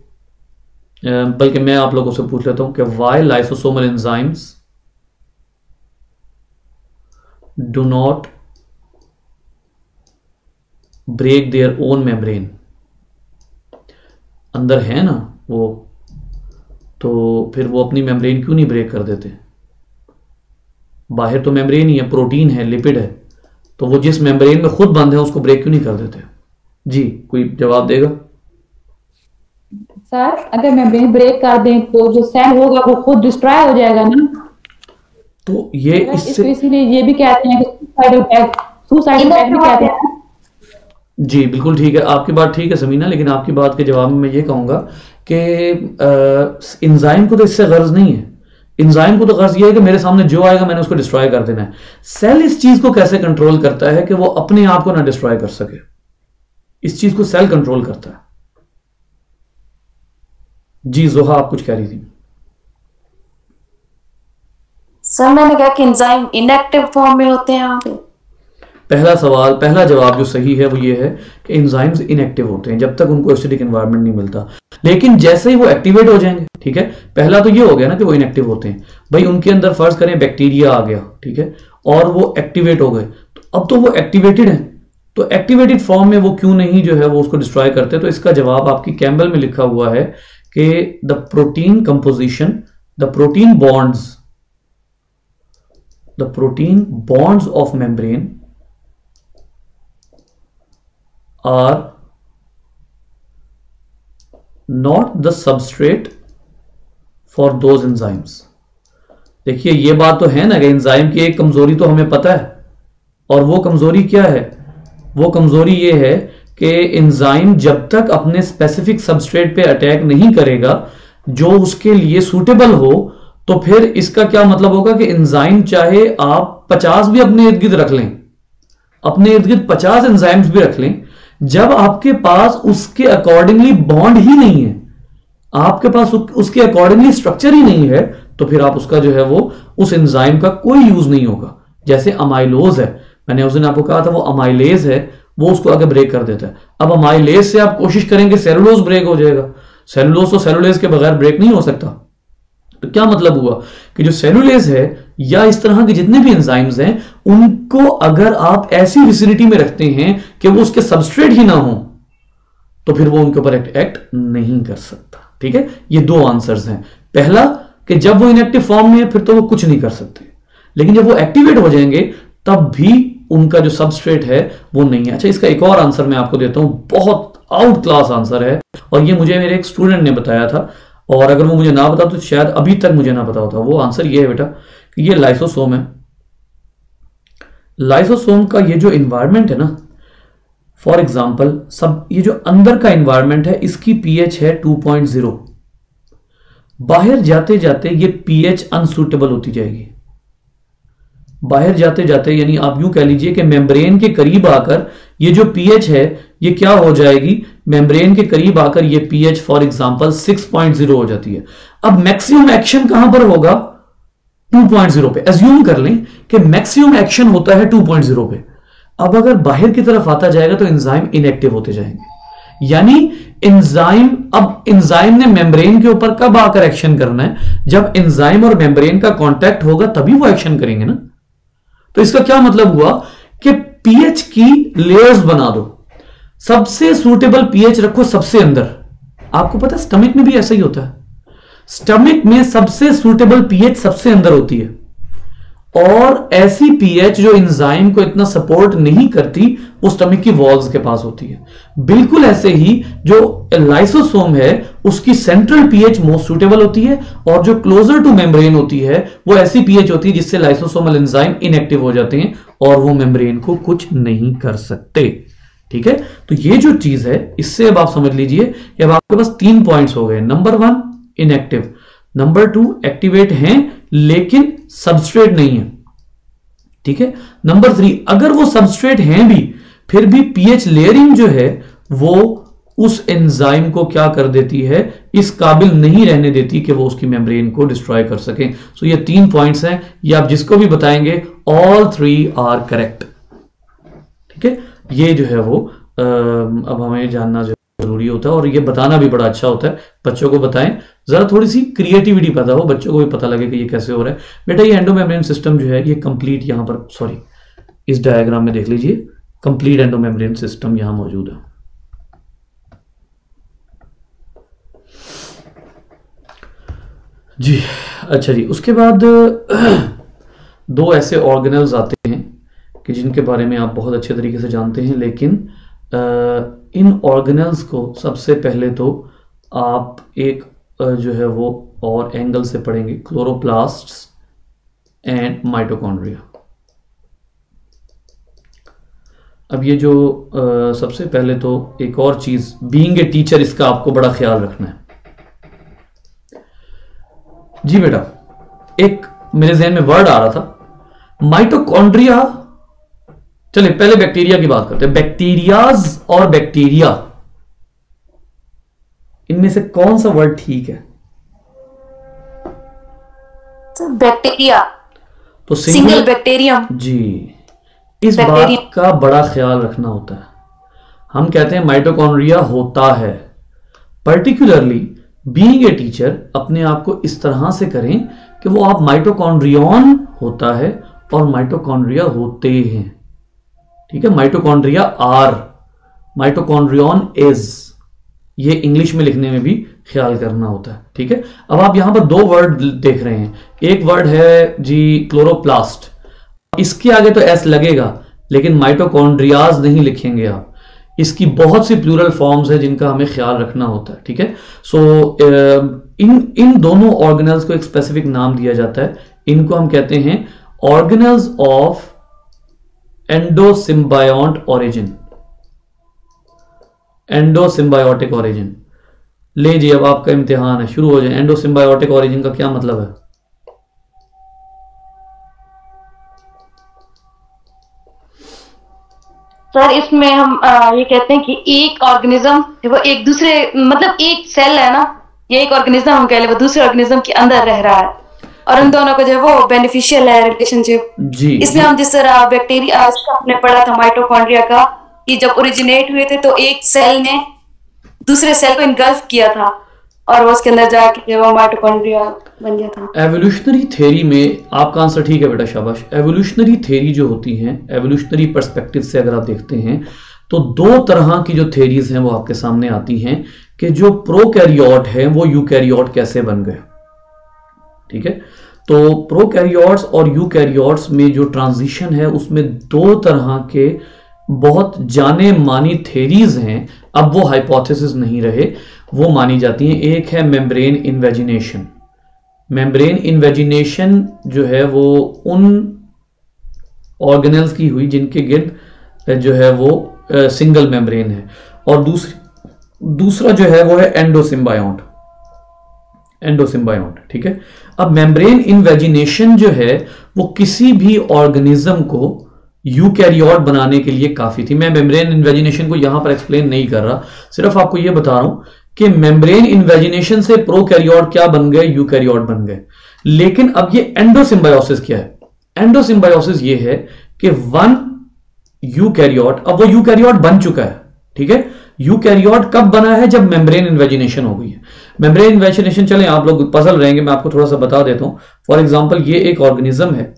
बल्कि मैं आप लोगों से पूछ लेता हूं कि why lysosomal enzymes do not break their own membrane. अंदर है ना वो, तो फिर वो अपनी मेम्ब्रेन क्यों नहीं ब्रेक कर देते? बाहर तो मेम्ब्रेन ही है, प्रोटीन है, लिपिड है, तो वो जिस मेम्ब्रेन में खुद बंद है उसको ब्रेक क्यों नहीं कर देते? जी कोई जवाब देगा? सर अगर मेम्ब्रेन ब्रेक कर दें तो जो सेल होगा वो खुद डिस्ट्रॉय हो जाएगा ना। तो ये इससे इसीलिए ये भी कहते हैं कि सुसाइड इफेक्ट भी कहते हैं। जी बिल्कुल ठीक है, आपकी बात ठीक है समीना, लेकिन आपकी बात के जवाब में मैं ये कहूंगा कि इंजाइम को तो इससे गर्ज नहीं है। इंजाइम को तो गर्ज ये है कि मेरे सामने जो आएगा मैंने उसको डिस्ट्रॉय कर देना है। सेल इस चीज को कैसे कंट्रोल करता है कि वो अपने आप को ना डिस्ट्रॉय कर सके, इस चीज को सेल कंट्रोल करता है। जी जोहा आप कुछ कह रही थी? सर मैंने कहा कि एंजाइम इनएक्टिव फॉर्म में होते हैं यहाँ पे। पहला जवाब जो सही है वो ये है कि एंजाइम्स इनएक्टिव होते हैं जब तक उनको एसिडिक एनवायरनमेंट नहीं मिलता, लेकिन जैसे ही वो एक्टिवेट हो जाएंगे, ठीक है, पहला तो ये हो गया ना कि वो इनएक्टिव होते हैं। भाई उनके अंदर फर्ज करें बैक्टीरिया आ गया, ठीक है, और वो एक्टिवेट हो गए, तो अब तो वो एक्टिवेटेड है, तो एक्टिवेटेड फॉर्म में वो क्यों नहीं जो है वो उसको डिस्ट्रॉय करते? तो इसका जवाब आपकी कैम्बल में लिखा हुआ है कि the protein composition, the protein bonds of membrane are not the substrate for those enzymes। देखिए ये बात तो है ना कि एंजाइम की एक कमजोरी तो हमें पता है, और वो कमजोरी क्या है? वो कमजोरी ये है कि एंजाइम जब तक अपने स्पेसिफिक सबस्ट्रेट पे अटैक नहीं करेगा जो उसके लिए सूटेबल हो, तो फिर इसका क्या मतलब होगा कि एंजाइम चाहे आप 50 भी अपने इर्द गिर्द रख लें, अपने इर्द गिर्द 50 एंजाइम्स भी रख लें, जब आपके पास उसके अकॉर्डिंगली बॉन्ड ही नहीं है, आपके पास उसके अकॉर्डिंगली स्ट्रक्चर ही नहीं है, तो फिर आप उसका जो है वो उस एंजाइम का कोई यूज नहीं होगा। जैसे अमाइलोज है, मैंने उस दिन आपको कहा था वो अमाइलेज है, वो उसको आगे ब्रेक कर देता है। अब अमाइलेज से आप कोशिश करेंगे सेलुलोज ब्रेक हो जाएगा, सेलुलोज तो सेलुलेज के बगैर ब्रेक नहीं हो सकता। तो क्या मतलब हुआ कि जो सेलुलेज है या इस तरह के जितने भी एंजाइम्स हैं, उनको अगर आप ऐसी विसिनिटी में रखते हैं कि वो उसके सबस्ट्रेट ही ना हो, तो फिर वो उनके ऊपर एक्ट नहीं कर सकता। ठीक है, ये दो आंसर्स हैं। पहला कि जब वो इनएक्टिव फॉर्म में है फिर तो वो कुछ नहीं कर सकते, लेकिन जब वो एक्टिवेट हो जाएंगे तब भी उनका जो सबस्ट्रेट है वो नहीं है। अच्छा, इसका एक और आंसर मैं आपको देता हूं, बहुत आउट क्लास आंसर है, और ये मुझे मेरे एक स्टूडेंट ने बताया था, और अगर वो मुझे ना बता तो शायद अभी तक मुझे ना पता होता। वो आंसर ये है बेटा कि ये लाइसोसोम है। लाइसोसोम का ये जो इन्वायरमेंट है ना, फॉर एग्जाम्पल सब ये जो अंदर का इन्वायरमेंट है इसकी पीएच है 2.0, बाहर जाते जाते ये पीएच अनसूटेबल होती जाएगी। बाहर जाते जाते यानी आप यूं कह लीजिए कि मेम्ब्रेन के करीब आकर ये जो पीएच है ये क्या हो जाएगी, मेम्ब्रेन के करीब आकर ये पीएच फॉर एग्जांपल 6.0 हो जाती है। अब मैक्सिमम एक्शन कहां पर होगा, 2.0 पे। एज्यूम कर लें कि मैक्सिमम एक्शन होता है 2.0 पे। अब अगर बाहर की तरफ आता जाएगा तो एंजाइम इनएक्टिव होते जाएंगे, यानी एंजाइम ने मेम्ब्रेन के ऊपर कब आकर एक्शन करना है, जब एंजाइम और मेम्ब्रेन का कांटेक्ट होगा तभी वो एक्शन करेंगे ना। तो इसका क्या मतलब हुआ कि पीएच की लेयर्स बना दो, सबसे सूटेबल पीएच रखो सबसे अंदर। आपको पता है स्टमक में भी ऐसा ही होता है, स्टमक में सबसे सूटेबल पीएच सबसे अंदर होती है, और ऐसी पीएच जो एंजाइम को इतना सपोर्ट नहीं करती वो स्टमक की वॉल्स के पास होती है। बिल्कुल ऐसे ही जो लाइसोसोम है उसकी सेंट्रल पीएच मोस्ट सूटेबल होती है, और जो क्लोजर टू मेम्ब्रेन होती है वो ऐसी पीएच होती है जिससे लाइसोसोमल एंजाइम इनएक्टिव हो जाते हैं और वो मेम्ब्रेन को कुछ नहीं कर सकते। ठीक है, तो ये जो चीज है इससे अब आप समझ लीजिए कि अब आपके पास 3 पॉइंट्स हो गए। नंबर 1 इनएक्टिव, नंबर 2 एक्टिवेट हैं लेकिन सबस्ट्रेट नहीं है। ठीक है, नंबर 3 अगर वो सबस्ट्रेट हैं भी फिर भी पीएच लेयरिंग जो है वो उस एंजाइम को क्या कर देती है, इस काबिल नहीं रहने देती कि वो उसकी मेम्ब्रेन को डिस्ट्रॉय कर सके। सो ये 3 पॉइंट्स हैं, ये आप जिसको भी बताएंगे ऑल 3 आर करेक्ट। ठीक है, ये जो है वो अब हमें जानना जरूरी होता है और ये बताना भी बड़ा अच्छा होता है। बच्चों को बताएं, जरा थोड़ी सी क्रिएटिविटी पैदा हो, बच्चों को भी पता लगे कि ये कैसे हो रहा है। बेटा ये एंडोमेम्ब्रेन सिस्टम जो है ये कंप्लीट यहां पर, सॉरी इस डायग्राम में देख लीजिए, कंप्लीट एंडोमेम्ब्रेन सिस्टम यहां मौजूद है। जी अच्छा जी, उसके बाद 2 ऐसे ऑर्गेनल्स आते हैं कि जिनके बारे में आप बहुत अच्छे तरीके से जानते हैं, लेकिन इन ऑर्गेनल्स को सबसे पहले तो आप एक जो है वो और एंगल से पढ़ेंगे, क्लोरोप्लास्ट्स एंड माइटोकॉन्ड्रिया। अब ये जो सबसे पहले तो एक और चीज, बीइंग ए टीचर, इसका आपको बड़ा ख्याल रखना है। जी बेटा, एक मेरे ज़हन में वर्ड आ रहा था माइटोकॉन्ड्रिया। चलिए पहले बैक्टीरिया की बात करते हैं। बैक्टीरियाज और बैक्टीरिया, इनमें से कौन सा वर्ड ठीक है? बैक्टीरिया, तो सिंगल बैक्टीरियम। जी, इस बात का बड़ा ख्याल रखना होता है। हम कहते हैं माइटोकॉन्ड्रिया होता है। पर्टिकुलरली बीइंग ए टीचर अपने आप को इस तरह से करें कि वो आप माइटोकॉन्ड्रियन होता है और माइटोकॉन्ड्रिया होते हैं। ठीक है, माइटोकॉन्ड्रिया आर, माइटोकॉन्ड्रियन इज, ये इंग्लिश में लिखने में भी ख्याल करना होता है। ठीक है, अब आप यहां पर 2 वर्ड देख रहे हैं। एक वर्ड है जी क्लोरोप्लास्ट, इसके आगे तो एस लगेगा लेकिन माइटोकॉन्ड्रियाज नहीं लिखेंगे आप। इसकी बहुत सी प्लूरल फॉर्म्स है जिनका हमें ख्याल रखना होता है। ठीक है, सो इन दोनों ऑर्गेनल्स को एक स्पेसिफिक नाम दिया जाता है। इनको हम कहते हैं organelles of endosymbiont origin, endosymbiotic origin. ले जी, अब आपका इम्तिहान है, शुरू हो जाए। एंडोसिम्बायोटिक ओरिजिन का क्या मतलब है? सर इसमें हम ये कहते हैं कि एक ऑर्गेनिज्म वो एक दूसरे, मतलब एक सेल है ना, ये एक ऑर्गेनिज्म हम कह ले वो दूसरे ऑर्गेनिज्म के अंदर रह रहा है और उन दोनों को जो है वो बेनिफिशियल है रिलेशनशिप। जी, इसमें हम जिस तरह बैक्टीरिया हमने पढ़ा था माइटोकॉन्ड्रिया का, कि जब ओरिजिनेट हुए थे तो एक सेल ने दूसरे सेल को इनगल्फ किया था और वो उसके अंदर जाके वो माइटोकॉन्ड्रिया बन गया था। एवोल्यूशनरी थ्योरी में आपका आंसर ठीक है बेटा, शाबाश। एवोल्यूशनरी थ्योरी जो होती हैं, एवोल्यूशनरी पर्सपेक्टिव से अगर आप देखते हैं तो 2 तरह की जो थ्योरीज हैं वो आपके सामने आती हैं कि जो प्रोकैरियोट है वो यूकैरियोट कैसे बन गए। ठीक है, तो प्रोकैरियोट्स और यूकैरियोट्स में जो ट्रांजिशन है उसमें 2 तरह के बहुत जाने मानी थेरीज हैं, अब वो हाइपोथेसिस नहीं रहे, वो मानी जाती हैं। एक है मेम्ब्रेन इन्वेजिनेशन। मेम्ब्रेन इन्वेजिनेशन जो है वो उन ऑर्गेनेल्स की हुई जिनके गिर्द जो है वो सिंगल मेम्ब्रेन है, और दूसरा जो है वो है एंडोसिम्बायोट। ठीक है। अब मेम्ब्रेन इन्वेजिनेशन जो है वो किसी भी ऑर्गेनिज्म को यूकैरियोट बनाने के लिए काफी थी। मैं मेम्ब्रेन इन्वेजिनेशन को यहां पर एक्सप्लेन नहीं कर रहा, सिर्फ आपको यह बता रहा हूं कि मेम्ब्रेन इन्वेजिनेशन से प्रोकैरियोट क्या बन गए, यूकैरियोट बन गए। लेकिन अब ये एंडोसिम्बायोसिस क्या है? एंडोसिम्बायोसिस ये है कि वन यूकैरियोट, अब वो यूकैरियोट बन चुका है, ठीक है। यूकैरियोट कब बना है? जब मेम्ब्रेन इन्वेजिनेशन हो गई है। मेम्ब्रेन इन्वेजिनेशन, चलें आप लोग पजल रहेंगे, मैं आपको थोड़ा सा बता देता हूं। फॉर एग्जांपल ये एक ऑर्गेनिज्म है,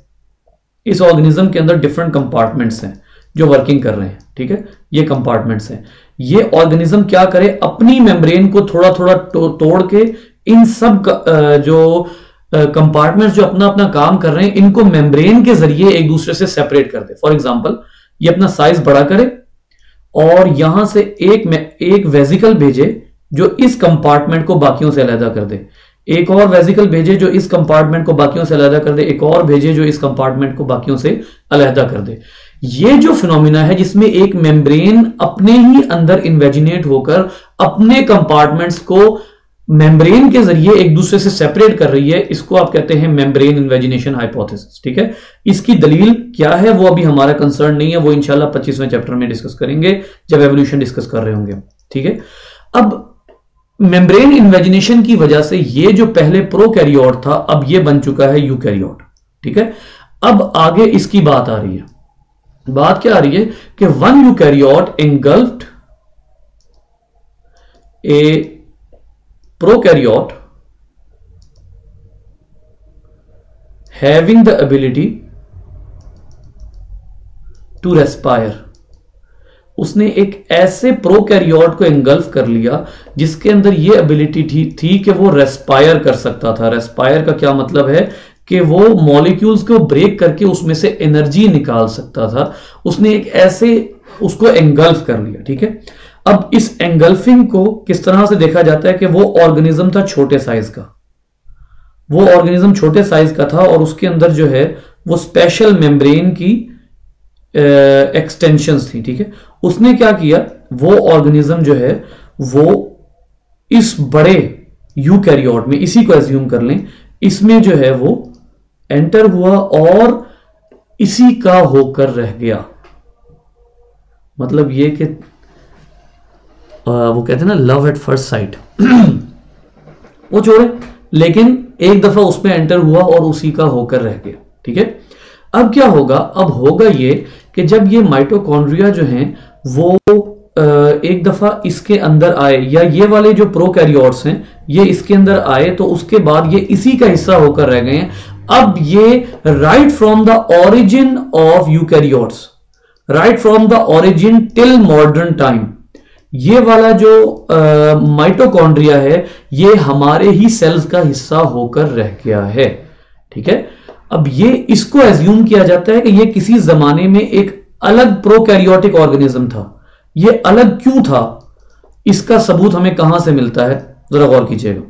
इस ऑर्गेनिज्म के अंदर डिफरेंट कंपार्टमेंट्स हैं जो वर्किंग कर रहे हैं, ठीक है। ये कंपार्टमेंट्स हैं। ये ऑर्गेनिज्म क्या करे, अपनी मेम्ब्रेन को थोड़ा थोड़ा तोड़ के इन सब जो कंपार्टमेंट्स जो अपना अपना काम कर रहे हैं, इनको मेम्ब्रेन के जरिए एक दूसरे से सेपरेट कर दे। फॉर एग्जांपल ये अपना साइज बड़ा करे और यहां से एक वेजिकल भेजे जो इस कंपार्टमेंट को बाकियों से अलग कर दे, एक और वेजिकल भेजे जो इस कंपार्टमेंट को बाकियों से अलग कर दे, एक और भेजे जो इस कंपार्टमेंट को बाकियों से अलग कर दे। ये जो फिनोमिना है जिसमें एक मेम्ब्रेन अपने ही अंदर इन्वेजिनेट होकर अपने कंपार्टमेंट्स को मेम्ब्रेन के जरिए एक दूसरे से सेपरेट कर रही है, इसको आप कहते हैं मेम्ब्रेन इन्वेजिनेशन हाइपोथेसिस, ठीक है। इसकी दलील क्या है वो अभी हमारा कंसर्न नहीं है, वो इंशाल्लाह 25वें चैप्टर में डिस्कस करेंगे जब एवोल्यूशन डिस्कस कर रहे होंगे, ठीक है। अब मेम्ब्रेन इन्वेजिनेशन की वजह से ये जो पहले प्रोकैरियोट था अब ये बन चुका है यूकैरियोट, ठीक है। अब आगे इसकी बात आ रही है। बात क्या आ रही है कि one eukaryote engulfed a prokaryote having the ability to respire. उसने एक ऐसे प्रोकैरियोट को एंगल्फ कर लिया जिसके अंदर यह एबिलिटी थी कि वो रेस्पायर कर सकता था। रेस्पायर का क्या मतलब है कि वो मॉलिक्यूल्स को ब्रेक करके उसमें से एनर्जी निकाल सकता था। उसने एक ऐसे उसको एंगल्फ कर लिया, ठीक है। अब इस एंगल्फिंग को किस तरह से देखा जाता है कि वो ऑर्गेनिज्म था छोटे साइज का, वो ऑर्गेनिज्म छोटे साइज का था और उसके अंदर जो है वो स्पेशल मेम्ब्रेन की एक्सटेंशंस थी, ठीक है। उसने क्या किया, वो ऑर्गेनिज्म जो है वो इस बड़े यूकैरियोट में, इसी को एज्यूम कर लें, इसमें जो है वो एंटर हुआ और इसी का होकर रह गया। मतलब ये कि वो कहते हैं ना लव एट फर्स्ट साइट, वो छोड़े, लेकिन एक दफा उसमें एंटर हुआ और उसी का होकर रह गया, ठीक है। अब क्या होगा, अब होगा ये कि जब ये माइटोकॉन्ड्रिया जो हैं वो एक दफा इसके अंदर आए, या ये वाले जो प्रोकैरियोट्स हैं ये इसके अंदर आए, तो उसके बाद ये इसी का हिस्सा होकर रह गए हैं। अब ये right from the origin of eukaryotes, right from the origin till modern time, ये वाला जो माइटोकॉन्ड्रिया है ये हमारे ही सेल्स का हिस्सा होकर रह गया है, ठीक है। अब ये इसको एज्यूम किया जाता है कि ये किसी जमाने में एक अलग प्रोकैरियोटिक ऑर्गेनिज्म था। ये अलग क्यों था, इसका सबूत हमें कहां से मिलता है, जरा गौर कीजिएगा।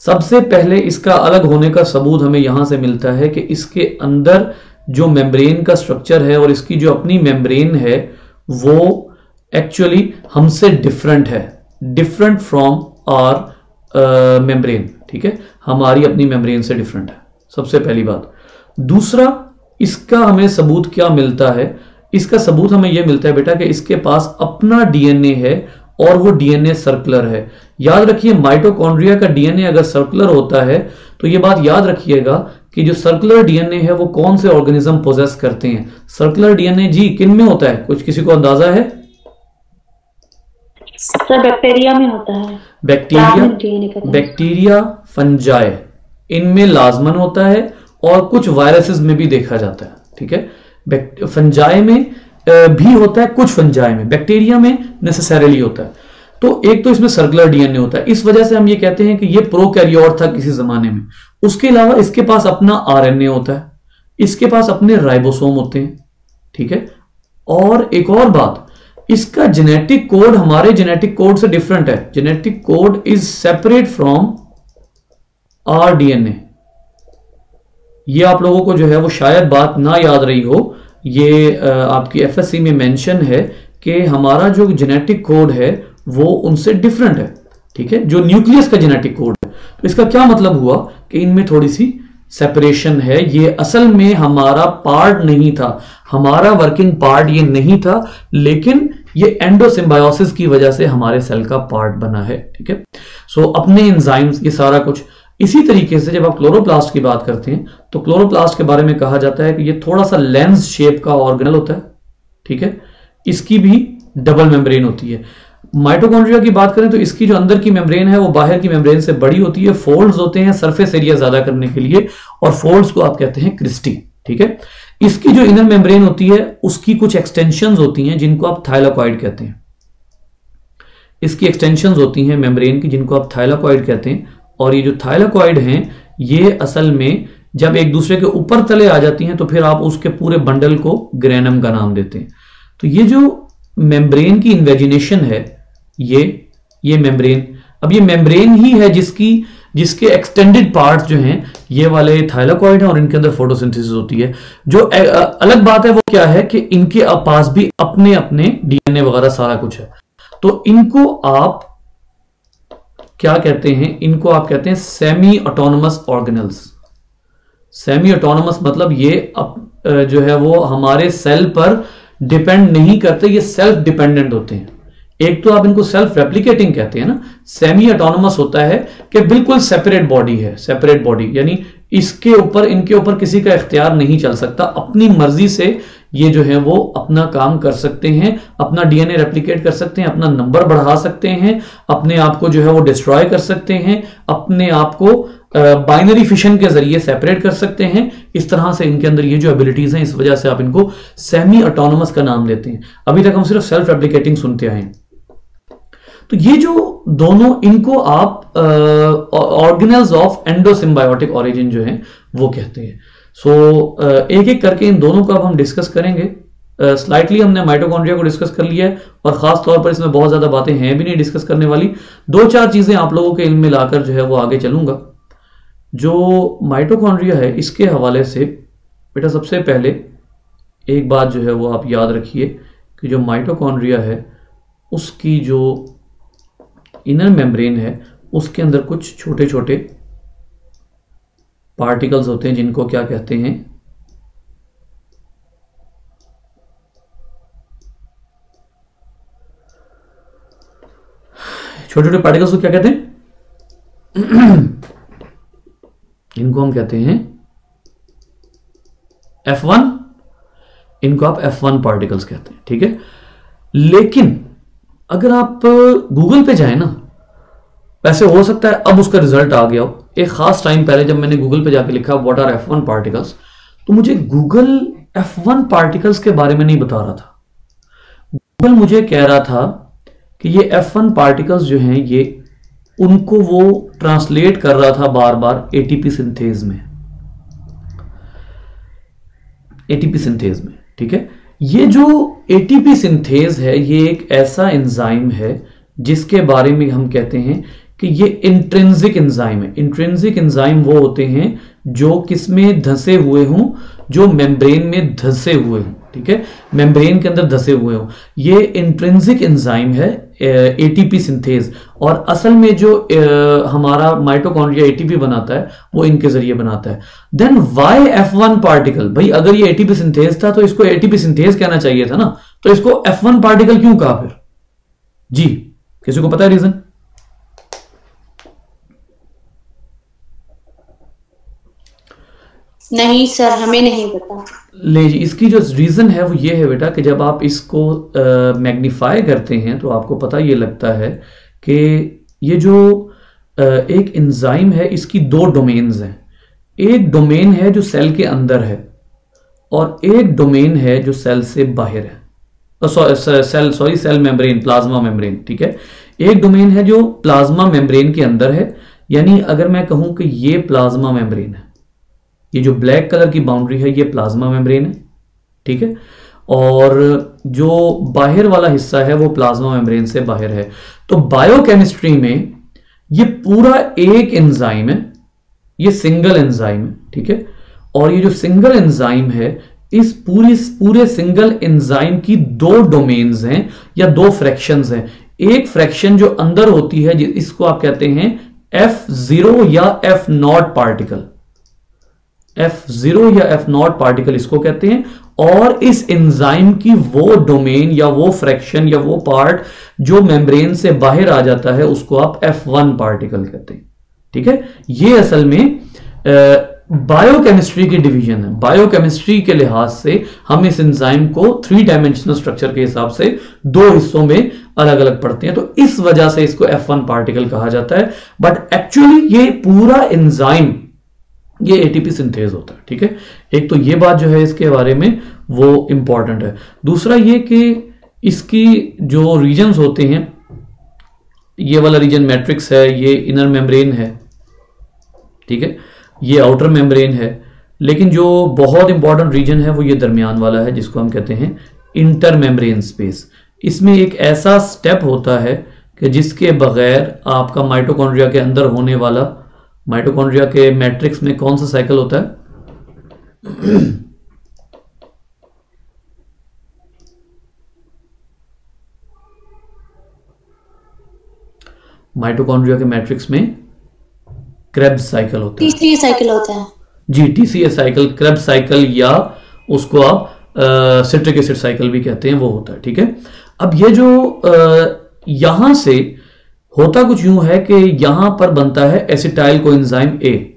सबसे पहले इसका अलग होने का सबूत हमें यहां से मिलता है कि इसके अंदर जो मेम्ब्रेन का स्ट्रक्चर है और इसकी जो अपनी मेम्ब्रेन है वो एक्चुअली हमसे डिफरेंट है, डिफरेंट फ्रॉम आवर मेम्ब्रेन, ठीक है। हमारी अपनी मेम्ब्रेन से डिफरेंट है, सबसे पहली बात। दूसरा, इसका हमें सबूत क्या मिलता है, इसका सबूत हमें यह मिलता है बेटा कि इसके पास अपना डीएनए है और वो डीएनए सर्कुलर है। याद रखिए माइटोकॉन्ड्रिया का डीएनए अगर सर्कुलर होता है तो ये बात याद रखिएगा कि जो सर्कुलर डीएनए है वो कौन से ऑर्गेनिज्म पोजेस करते हैं। सर्कुलर डीएनए जी किन में होता है, कुछ किसी को अंदाजा है? सर बैक्टीरिया में होता है। बैक्टीरिया, फंजाई, इनमें लाजमन होता है और कुछ वायरसेस में भी देखा जाता है, ठीक है। फंजाई में भी होता है, कुछ फंजाई में, बैक्टीरिया में नेसेसरीली होता है। तो एक तो इसमें सर्कुलर डीएनए होता है, इस वजह से हम ये कहते हैं कि ये प्रोकैरियोट था किसी जमाने में। उसके अलावा इसके पास अपना आरएनए होता है, इसके पास अपने राइबोसोम होते हैं, ठीक है। और एक और बात, इसका जेनेटिक कोड हमारे जेनेटिक कोड से डिफरेंट है। Genetic code is separate from our DNA. ये आप लोगों को जो है वो शायद बात ना याद रही हो, ये आपकी एफएससी में मेंशन है कि हमारा जो जेनेटिक कोड है वो उनसे डिफरेंट है, ठीक है, जो न्यूक्लियस का जेनेटिक कोड है। तो इसका क्या मतलब हुआ कि इनमें थोड़ी सी सेपरेशन है। ये असल में हमारा पार्ट नहीं था, हमारा वर्किंग पार्ट ये नहीं था, लेकिन ये एंडोसिम्बायोसिस की वजह से हमारे सेल का पार्ट बना है, ठीक है। सो अपने एंजाइम्स, ये सारा कुछ। इसी तरीके से जब आप क्लोरोप्लास्ट की बात करते हैं तो क्लोरोप्लास्ट के बारे में कहा जाता है कि ये थोड़ा सा लेंस शेप का ऑर्गेनल होता है, ठीक है। इसकी भी डबल मेम्ब्रेन होती है। माइटोकॉन्ड्रिया की बात करें तो इसकी जो अंदर की मेम्ब्रेन है वो बाहर की मेम्ब्रेन से बड़ी होती है। फोल्ड्स होते हैं सरफेस एरिया ज्यादा करने के लिए, और फोल्ड्स को आप कहते हैं क्रिस्टी, ठीक है। इसकी जो इनर मेम्ब्रेन होती है उसकी कुछ एक्सटेंशंस होती हैं जिनको आप थाइलाकॉइड कहते हैं। इसकी एक्सटेंशंस होती हैं मेम्ब्रेन की जिनको आप थाइलाकॉइड कहते हैं। और ये जो थाइलाकॉइड हैं ये असल में जब एक दूसरे के ऊपर तले आ जाती हैं तो फिर आप उसके पूरे बंडल को ग्रेनम का नाम देते हैं। तो ये जो मेम्ब्रेन की इन्वेजिनेशन है, ये मेम्ब्रेन, अब ये मेम्ब्रेन ही है जिसके एक्सटेंडेड पार्ट्स जो हैं ये वाले थाइलाकॉइड हैं और इनके अंदर फोटोसिंथेसिस होती है। जो अलग बात है वो क्या है कि इनके पास भी अपने अपने डीएनए वगैरह सारा कुछ है। तो इनको आप क्या कहते हैं? इनको आप कहते हैं semi autonomous organelles. Semi autonomous मतलब ये जो है वो हमारे सेल पर डिपेंड नहीं करते, ये सेल्फ डिपेंडेंट होते हैं। एक तो आप इनको सेल्फ रेप्लिकेटिंग कहते हैं ना, सेमी ऑटोनोमस होता है कि बिल्कुल सेपरेट बॉडी है, सेपरेट बॉडी यानी इनके ऊपर किसी का इख्तियार नहीं चल सकता, अपनी मर्जी से ये जो है वो अपना काम कर सकते हैं, अपना डीएनए रेप्लिकेट कर सकते हैं, अपना नंबर बढ़ा सकते हैं, अपने आप को जो है वो डिस्ट्रॉय कर सकते हैं, अपने आप को बाइनरी फिशन के जरिए सेपरेट कर सकते हैं। इस तरह से इनके अंदर ये जो एबिलिटीज हैं, इस वजह से आप इनको सेमी ऑटोनोमस का नाम देते हैं। अभी तक हम सिर्फ सेल्फ रेप्लिकेटिंग सुनते आए हैं। तो ये जो दोनों, इनको आप ऑर्गेनल्स ऑफ एंडोसिम्बायोटिक ऑरिजिन जो हैं वो कहते हैं। एक एक करके इन दोनों को अब हम डिस्कस करेंगे। स्लाइटली हमने माइटोकॉन्ड्रिया को डिस्कस कर लिया है और खास तौर पर इसमें बहुत ज्यादा बातें हैं भी नहीं डिस्कस करने वाली। दो चार चीजें आप लोगों के इल्म में लाकर जो है वो आगे चलूंगा। जो माइटोकॉन्ड्रिया है इसके हवाले से बेटा सबसे पहले एक बात जो है वो आप याद रखिए कि जो माइटोकॉन्ड्रिया है उसकी जो इनर मेम्ब्रेन है उसके अंदर कुछ छोटे छोटे पार्टिकल्स होते हैं जिनको क्या कहते हैं? छोटे छोटे पार्टिकल्स को क्या कहते हैं? इनको हम कहते हैं F1। इनको आप F1 पार्टिकल्स कहते हैं, ठीक है। लेकिन अगर आप गूगल पे जाए ना, वैसे हो सकता है अब उसका रिजल्ट आ गया हो। एक खास टाइम पहले जब मैंने गूगल पे जाके लिखा व्हाट आर F1 पार्टिकल्स, तो मुझे गूगल F1 पार्टिकल्स के बारे में नहीं बता रहा था। गूगल मुझे कह रहा था कि ये F1 पार्टिकल्स जो हैं ये उनको वो ट्रांसलेट कर रहा था बार बार एटीपी सिंथेज में, ठीक है। ये जो एटीपी सिंथेज है ये एक ऐसा एंजाइम है जिसके बारे में हम कहते हैं कि ये इंट्रिंसिक एंजाइम है। इंट्रिंसिक एंजाइम वो होते हैं जो किसमें धंसे हुए हों, जो मेम्ब्रेन में धंसे हुए हों, ठीक है, मेम्ब्रेन के अंदर धंसे हुए हों। ये इंट्रिंसिक एंजाइम है एटीपी सिंथेज। और असल में जो हमारा माइटोकॉन्ड्रिया एटीपी बनाता है वो इनके जरिए बनाता है। Then why F1 particle? भाई अगर ये एटीपी सिंथेज था तो इसको एटीपी सिंथेज कहना चाहिए था ना, तो इसको F1 पार्टिकल क्यों कहा फिर? जी, किसी को पता है रीजन? नहीं सर, हमें नहीं पता। ले जी, इसकी जो रीजन है वो ये है बेटा कि जब आप इसको मैग्नीफाई करते हैं तो आपको पता ये लगता है कि ये जो एक एंजाइम है इसकी दो डोमेन्स हैं। एक डोमेन है जो सेल के अंदर है और एक डोमेन है जो सेल से बाहर है। सेल मेम्ब्रेन, प्लाज्मा मेम्ब्रेन, ठीक है। एक डोमेन है जो प्लाज्मा मेम्ब्रेन के अंदर है, यानी अगर मैं कहूं कि ये प्लाज्मा मेम्ब्रेन है, ये जो ब्लैक कलर की बाउंड्री है ये प्लाज्मा मेम्ब्रेन है, ठीक है। और जो बाहर वाला हिस्सा है वो प्लाज्मा मेम्ब्रेन से बाहर है। तो बायोकेमिस्ट्री में ये पूरा एक एंजाइम है, ये सिंगल एंजाइम है, ठीक है। और ये जो सिंगल एंजाइम है, इस पूरे सिंगल एंजाइम की दो डोमेन्स हैं या दो फ्रैक्शंस हैं। एक फ्रैक्शन जो अंदर होती है इसको आप कहते हैं F0 या F0 पार्टिकल, F0 या F0 पार्टिकल इसको कहते हैं। और इस एंजाइम की वो डोमेन या वो फ्रैक्शन या वो पार्ट जो मेम्ब्रेन से बाहर आ जाता है उसको आप F1 पार्टिकल कहते हैं, ठीक है। ये असल में बायोकेमिस्ट्री की डिवीजन है। बायोकेमिस्ट्री के लिहाज से हम इस एंजाइम को 3 डायमेंशनल स्ट्रक्चर के हिसाब से 2 हिस्सों में अलग अलग पढ़ते हैं, तो इस वजह से इसको F1 पार्टिकल कहा जाता है। बट एक्चुअली ये पूरा एंजाइम ये एटीपी सिंथेज होता है, ठीक है। एक तो ये बात जो है इसके बारे में वो इंपॉर्टेंट है। दूसरा ये कि इसकी जो रीजन्स होते हैं, ये वाला रीजन मैट्रिक्स है, ये इनर मेम्ब्रेन है, ठीक है, ये आउटर मेम्ब्रेन है। लेकिन जो बहुत इंपॉर्टेंट रीजन है वो ये दरमियान वाला है जिसको हम कहते हैं इंटर मेम्ब्रेन स्पेस। इसमें एक ऐसा स्टेप होता है कि जिसके बगैर आपका माइटोकॉन्ड्रिया के अंदर होने वाला, माइटोकॉन्ड्रिया के मैट्रिक्स में कौन सा साइकिल होता है माइटोकॉन्ड्रिया के मैट्रिक्स में क्रेब्स साइकिल होता है, टीसीए साइकिल होता है जी, टीसीए साइकिल, क्रेब्स साइकिल, या उसको आप सिट्रिक एसिड साइकिल भी कहते हैं, वो होता है, ठीक है। अब ये जो यहां से होता कुछ यूं है कि यहां पर बनता है एसिटाइल कोएंजाइम ए।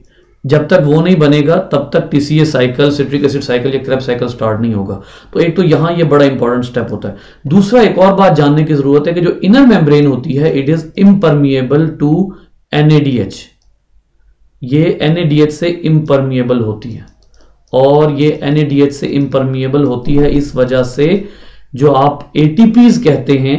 जब तक वो नहीं बनेगा तब तक TCA cycle, citric acid cycle या क्रेब्स साइकिल स्टार्ट नहीं होगा। तो एक तो यहां ये बड़ा इंपॉर्टेंट स्टेप होता है। दूसरा एक और बात जानने की जरूरत है कि जो इनर मेम्ब्रेन होती है it is impermeable to NADH। ये NADH से इम्परमिएबल होती है, और ये NADH से इम्परमिएबल होती है इस वजह से जो आप ATPs कहते हैं,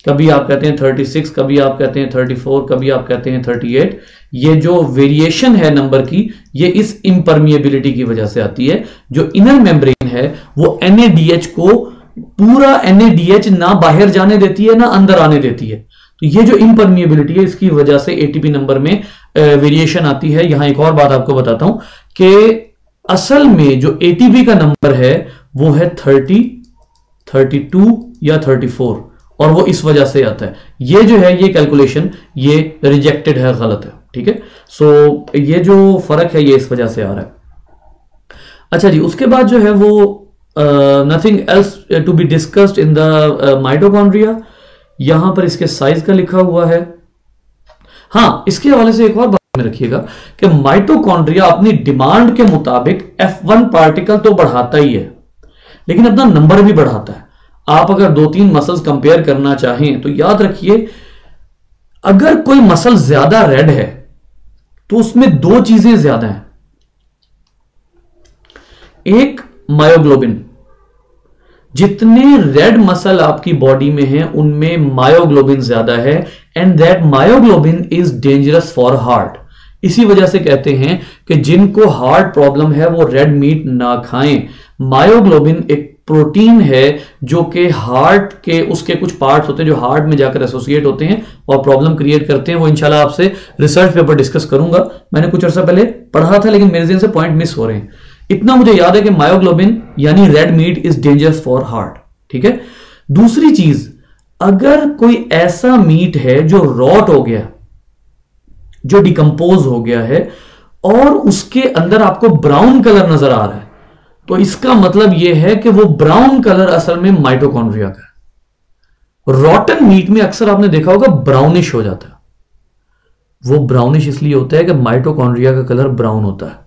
कभी आप कहते हैं 36, कभी आप कहते हैं 34, कभी आप कहते हैं 38, ये जो वेरिएशन है नंबर की, ये इस इम्परमिएबिलिटी की वजह से आती है। जो इनर मेम्ब्रेन है वो NADH को, पूरा NADH ना बाहर जाने देती है ना अंदर आने देती है। तो ये जो इम्परमिएबिलिटी है इसकी वजह से ATP नंबर में वेरिएशन आती है। यहां एक और बात आपको बताता हूं कि असल में जो ATP का नंबर है वो है 30, 32 या 34, और वो इस वजह से आता है। ये जो है ये कैलकुलेशन ये रिजेक्टेड है, गलत है, ठीक है। सो ये जो फर्क है ये इस वजह से आ रहा है। अच्छा जी, उसके बाद जो है वो nothing else to be discussed in the mitochondria. यहां पर इसके साइज का लिखा हुआ है। हाँ, इसके हवाले से एक और बात में रखिएगा कि माइटोकॉन्ड्रिया अपनी डिमांड के मुताबिक F1 पार्टिकल तो बढ़ाता ही है, लेकिन अपना नंबर भी बढ़ाता है। आप अगर 2-3 मसल्स कंपेयर करना चाहें तो याद रखिए, अगर कोई मसल ज्यादा रेड है तो उसमें 2 चीजें ज्यादा हैं। एक मायोग्लोबिन, जितने रेड मसल आपकी बॉडी में हैं उनमें मायोग्लोबिन ज्यादा है, and that myoglobin is dangerous for heart. इसी वजह से कहते हैं कि जिनको हार्ट प्रॉब्लम है वो रेड मीट ना खाएं। मायोग्लोबिन एक प्रोटीन है जो कि हार्ट के, उसके कुछ पार्ट्स होते हैं जो हार्ट में जाकर एसोसिएट होते हैं और प्रॉब्लम क्रिएट करते हैं। वो इंशाल्लाह आपसे रिसर्च पेपर डिस्कस करूंगा। मैंने कुछ अर्सा पहले पढ़ा था लेकिन मेरे ज़हन से पॉइंट मिस हो रहे हैं। इतना मुझे याद है कि मायोग्लोबिन यानी red meat is dangerous for heart, ठीक है। दूसरी चीज, अगर कोई ऐसा मीट है जो रॉट हो गया, जो डिकम्पोज हो गया है, और उसके अंदर आपको ब्राउन कलर नजर आ रहा है, तो इसका मतलब यह है कि वो ब्राउन कलर असल में माइटोकॉन्ड्रिया का है। रॉटन मीट में अक्सर आपने देखा होगा ब्राउनिश हो जाता है। वो ब्राउनिश इसलिए होता है कि माइटोकॉन्ड्रिया का कलर ब्राउन होता है,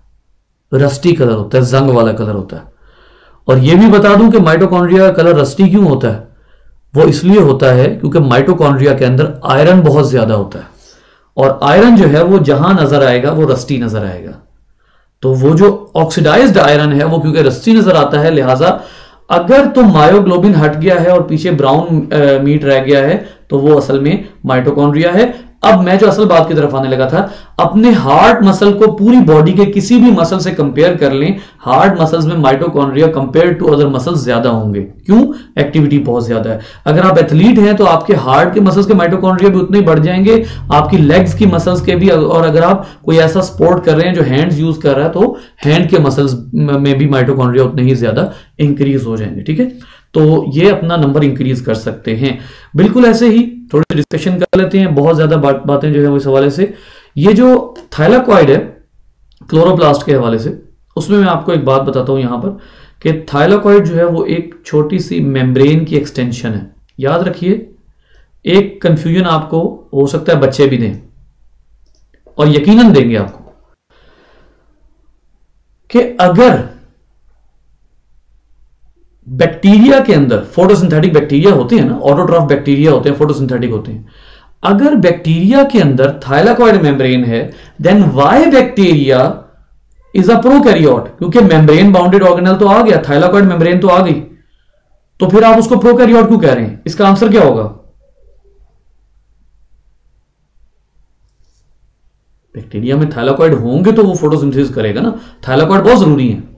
रस्टी कलर होता है, जंग वाला कलर होता है। और यह भी बता दूं कि माइटोकॉन्ड्रिया का कलर रस्टी क्यों होता है। वो इसलिए होता है क्योंकि माइटोकॉन्ड्रिया के अंदर आयरन बहुत ज्यादा होता है, और आयरन जो है वो जहां नजर आएगा वो रस्टी नजर आएगा। तो वो जो ऑक्सीडाइज्ड आयरन है वो क्योंकि रस्टी नजर आता है, लिहाजा अगर तो मायोग्लोबिन हट गया है और पीछे ब्राउन मीट रह गया है तो वो असल में माइटोकॉन्ड्रिया है। अब मैं जो असल बात की तरफ आने लगा था, अपने हार्ट मसल को पूरी बॉडी के किसी भी मसल से कंपेयर कर लें, हार्ट मसल्स में mitochondria compare to other muscles ज्यादा होंगे। क्यों? एक्टिविटी बहुत ज्यादा है। अगर आप एथलीट हैं तो आपके हार्ट के मसल्स के माइटोकॉन्ड्रिया भी उतने ही बढ़ जाएंगे, आपकी लेग्स की मसल्स के भी। और अगर आप कोई ऐसा स्पोर्ट कर रहे हैं जो हैंड्स यूज कर रहा है तो हैंड के मसल्स में भी माइटोकॉन्ड्रिया उतने ही ज्यादा इंक्रीज हो जाएंगे। ठीक है, तो ये अपना नंबर इंक्रीज कर सकते हैं। बिल्कुल ऐसे ही थोड़ी डिस्कशन कर लेते हैं, बहुत ज्यादा बातें जो है इस हवाले से। ये जो थाइलाकॉइड है क्लोरोप्लास्ट के हवाले से, उसमें मैं आपको एक बात बताता हूं यहां पर कि थाइलाकॉइड जो है वो एक छोटी सी मेम्ब्रेन की एक्सटेंशन है। याद रखिए, एक कंफ्यूजन आपको हो सकता है बच्चे भी दें, और यकीनन देंगे आपको, कि अगर बैक्टीरिया के अंदर फोटोसिंथेटिक बैक्टीरिया होते हैं ना, ऑटोट्रॉफ बैक्टीरिया होते हैं, फोटोसिंथेटिक होते हैं, अगर बैक्टीरिया के अंदर थाइलाकॉइड मेम्ब्रेन है, then why bacteria is a prokaryote? क्योंकि मेम्ब्रेन बाउंडेड ऑर्गेनल तो आ गया, थाइलाकॉइड मेम्ब्रेन तो आ गई, तो फिर आप उसको प्रोकैरियोट क्यों कह रहे हैं? इसका आंसर क्या होगा? बैक्टीरिया में थाइलाकॉइड होंगे तो वो फोटोसिंथेसिस करेगा ना, थाइलाकॉइड बहुत जरूरी है।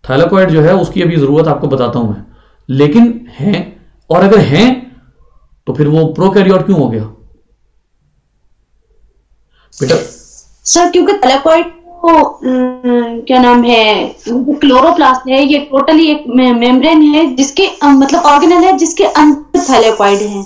थाइलाकॉइड जो है उसकी अभी जरूरत आपको बताता हूं मैं, लेकिन हैं, और अगर हैं तो फिर वो प्रोकैरियोट क्यों हो गया बेटा? सर क्योंकि थाइलाकॉइड को क्या नाम है, क्लोरोप्लास्ट है, ये टोटली एक मेम्ब्रेन है जिसके मतलब ऑर्गेनल है जिसके अंदर थाइलाकॉइड है।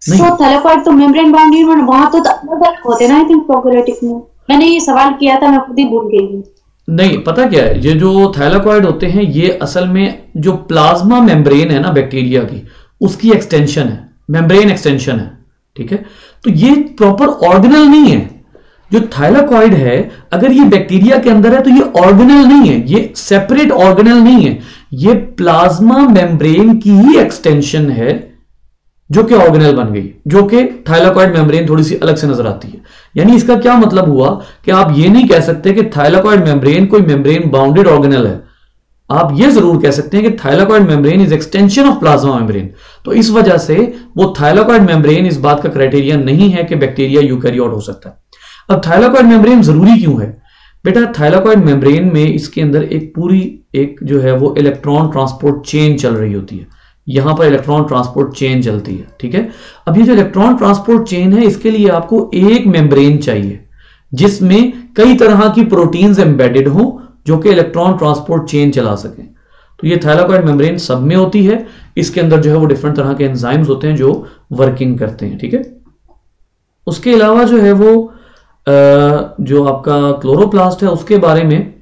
तो थाइलाकॉइड तो मेम्ब्रेन बाउंडेड में, वहां तो अलग अलग होते ना। आई थिंक प्रोकैरियोटिक में मैंने ये सवाल किया था, मैं खुद ही भूल गई। नहीं, पता क्या है, ये जो थाइलाकॉइड होते हैं ये असल में जो प्लाज्मा मेम्ब्रेन है ना बैक्टीरिया की, उसकी एक्सटेंशन है, मेम्ब्रेन एक्सटेंशन है। ठीक है, तो ये प्रॉपर ऑर्गेनल नहीं है। जो थाइलाकॉइड है अगर ये बैक्टीरिया के अंदर है तो ये ऑर्गेनल नहीं है, ये सेपरेट ऑर्गेनल नहीं है, ये प्लाज्मा मेम्ब्रेन की ही एक्सटेंशन है जो कि ऑर्गेनल बन गई, जो कि थाइलाकॉइड मेम्ब्रेन थोड़ी सी अलग से नजर आती है। यानी इसका क्या मतलब हुआ कि आप ये नहीं कह सकते कि थाइलाकॉइड मेम्ब्रेन कोई मेम्ब्रेन बाउंडेड ऑर्गेनल है, आप ये जरूर कह सकते हैं कि thylakoid membrane is extension of plasma membrane. तो इस वजह से वो थाइलाकॉइड मेम्ब्रेन इस बात का क्राइटेरिया नहीं है कि बैक्टीरिया यूकैरियोट हो सकता है। अब थाइलाकॉइड मेम्ब्रेन जरूरी क्यों है बेटा? थाइलाकॉइड मेम्ब्रेन में इसके अंदर एक पूरी एक जो है वो इलेक्ट्रॉन ट्रांसपोर्ट चेन चल रही होती है, यहां पर इलेक्ट्रॉन ट्रांसपोर्ट चेन चलती है। ठीक है, अब ये जो इलेक्ट्रॉन ट्रांसपोर्ट चेन है इसके लिए आपको एक मेम्ब्रेन चाहिए जिसमें कई तरह की प्रोटीन्स एम्बेडेड हो जो कि इलेक्ट्रॉन ट्रांसपोर्ट चेन चला सके। तो ये थाइलाकॉइड मेम्ब्रेन सब में होती है, इसके अंदर जो है वो डिफरेंट तरह के एंजाइम्स होते हैं जो वर्किंग करते हैं। ठीक है, उसके अलावा जो है वो जो आपका क्लोरोप्लास्ट है उसके बारे में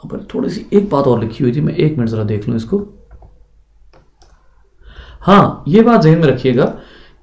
पर थोड़ी सी एक बात और लिखी हुई थी, मैं एक मिनट जरा देख लूं इसको। हाँ, ये बात ध्यान में रखिएगा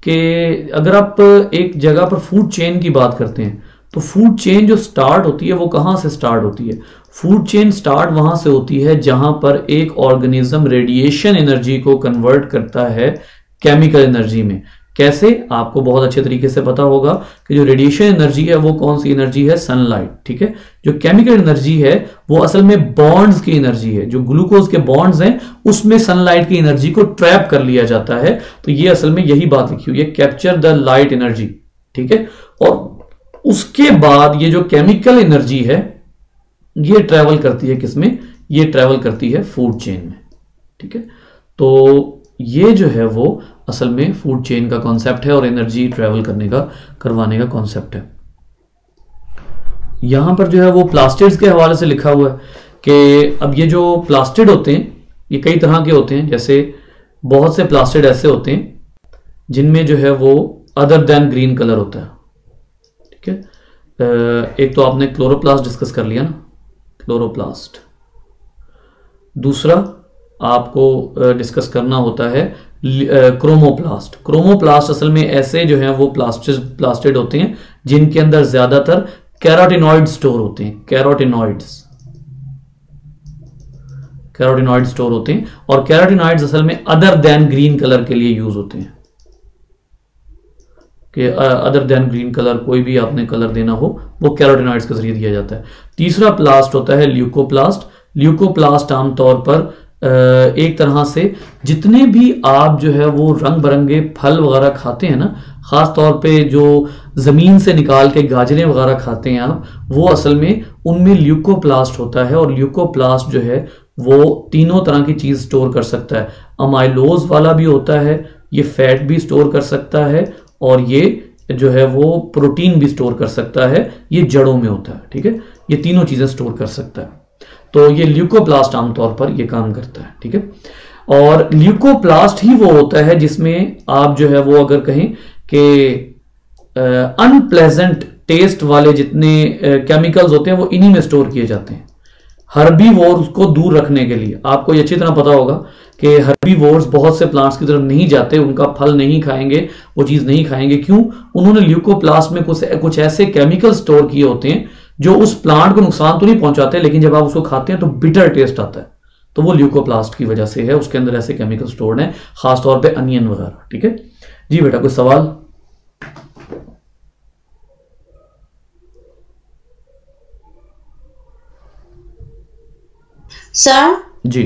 कि अगर आप एक जगह पर फूड चेन की बात करते हैं तो फूड चेन जो स्टार्ट होती है वो कहां से स्टार्ट होती है? फूड चेन स्टार्ट वहां से होती है जहां पर एक ऑर्गेनिज्म रेडिएशन एनर्जी को कन्वर्ट करता है केमिकल एनर्जी में। कैसे? आपको बहुत अच्छे तरीके से पता होगा कि जो रेडिएशन एनर्जी है वो कौन सी एनर्जी है? सनलाइट। ठीक है, जो केमिकल एनर्जी है वो असल में बॉन्ड्स की एनर्जी है, जो ग्लूकोज के बॉन्ड्स हैं उसमें सनलाइट की एनर्जी को ट्रैप कर लिया जाता है। तो ये असल में यही बात लिखी हुई है, कैप्चर द लाइट एनर्जी। ठीक है, और उसके बाद ये जो केमिकल एनर्जी है ये ट्रेवल करती है किसमें? ये ट्रेवल करती है फूड चेन में। ठीक है, तो ये जो है वो असल में फूड चेन का कॉन्सेप्ट है और एनर्जी ट्रेवल करवाने का कॉन्सेप्ट है। यहां पर जो है वो प्लास्टिड्स के हवाले से लिखा हुआ है कि अब ये जो प्लास्टिड होते हैं ये कई तरह के होते हैं। जैसे बहुत से प्लास्टिड ऐसे होते हैं जिनमें जो है वो अदर देन ग्रीन कलर होता है। ठीक है, एक तो आपने क्लोरोप्लास्ट डिस्कस कर लिया ना, क्लोरोप्लास्ट। दूसरा आपको डिस्कस करना होता है क्रोमोप्लास्ट। क्रोमोप्लास्ट असल में ऐसे जो हैं वो प्लास्टिड होते हैं जिनके अंदर ज्यादातर कैरोटिनॉइड स्टोर होते हैं। कैरोटिनॉइड स्टोर होते हैं और कैरोटिनॉइड्स असल में अदर देन ग्रीन कलर के लिए यूज होते हैं कि अदर देन ग्रीन कलर कोई भी आपने कलर देना हो वो कैरोटिनॉइड्स के जरिए दिया जाता है। तीसरा प्लास्ट होता है ल्यूकोप्लास्ट। ल्यूकोप्लास्ट आमतौर पर एक तरह से जितने भी आप जो है वो रंग बिरंगे फल वगैरह खाते हैं ना, खास तौर पे जो जमीन से निकाल के गाजरें वगैरह खाते हैं आप, वो असल में उनमें ल्यूकोप्लास्ट होता है। और ल्यूकोप्लास्ट जो है वो तीनों तरह की चीज स्टोर कर सकता है। अमाइलोज वाला भी होता है, ये फैट भी स्टोर कर सकता है, और ये जो है वो प्रोटीन भी स्टोर कर सकता है। ये जड़ों में होता है, ठीक है, ये तीनों चीजें स्टोर कर सकता है। तो ये ल्यूकोप्लास्ट आमतौर पर ये काम करता है, ठीक है। और ल्यूकोप्लास्ट ही वो होता है जिसमें आप जो है वो अगर कहें कि अनप्लेजेंट टेस्ट वाले जितने केमिकल्स होते हैं वो इन्हीं में स्टोर किए जाते हैं। हर्बीवोर्स को दूर रखने के लिए आपको ये अच्छी तरह पता होगा कि हर्बीवोर्स बहुत से प्लांट्स की तरफ नहीं जाते, उनका फल नहीं खाएंगे, वो चीज नहीं खाएंगे। क्यों? उन्होंने ल्यूकोप्लास्ट में कुछ ऐसे केमिकल स्टोर किए होते हैं जो उस प्लांट को नुकसान तो नहीं पहुंचाते, लेकिन जब आप उसको खाते हैं तो बिटर टेस्ट आता है। तो वो ल्यूकोप्लास्ट की वजह से है, उसके अंदर ऐसे केमिकल स्टोर्ड हैं, खासतौर पर अनियन वगैरह, ठीक है जी। बेटा कोई सवाल? सर जी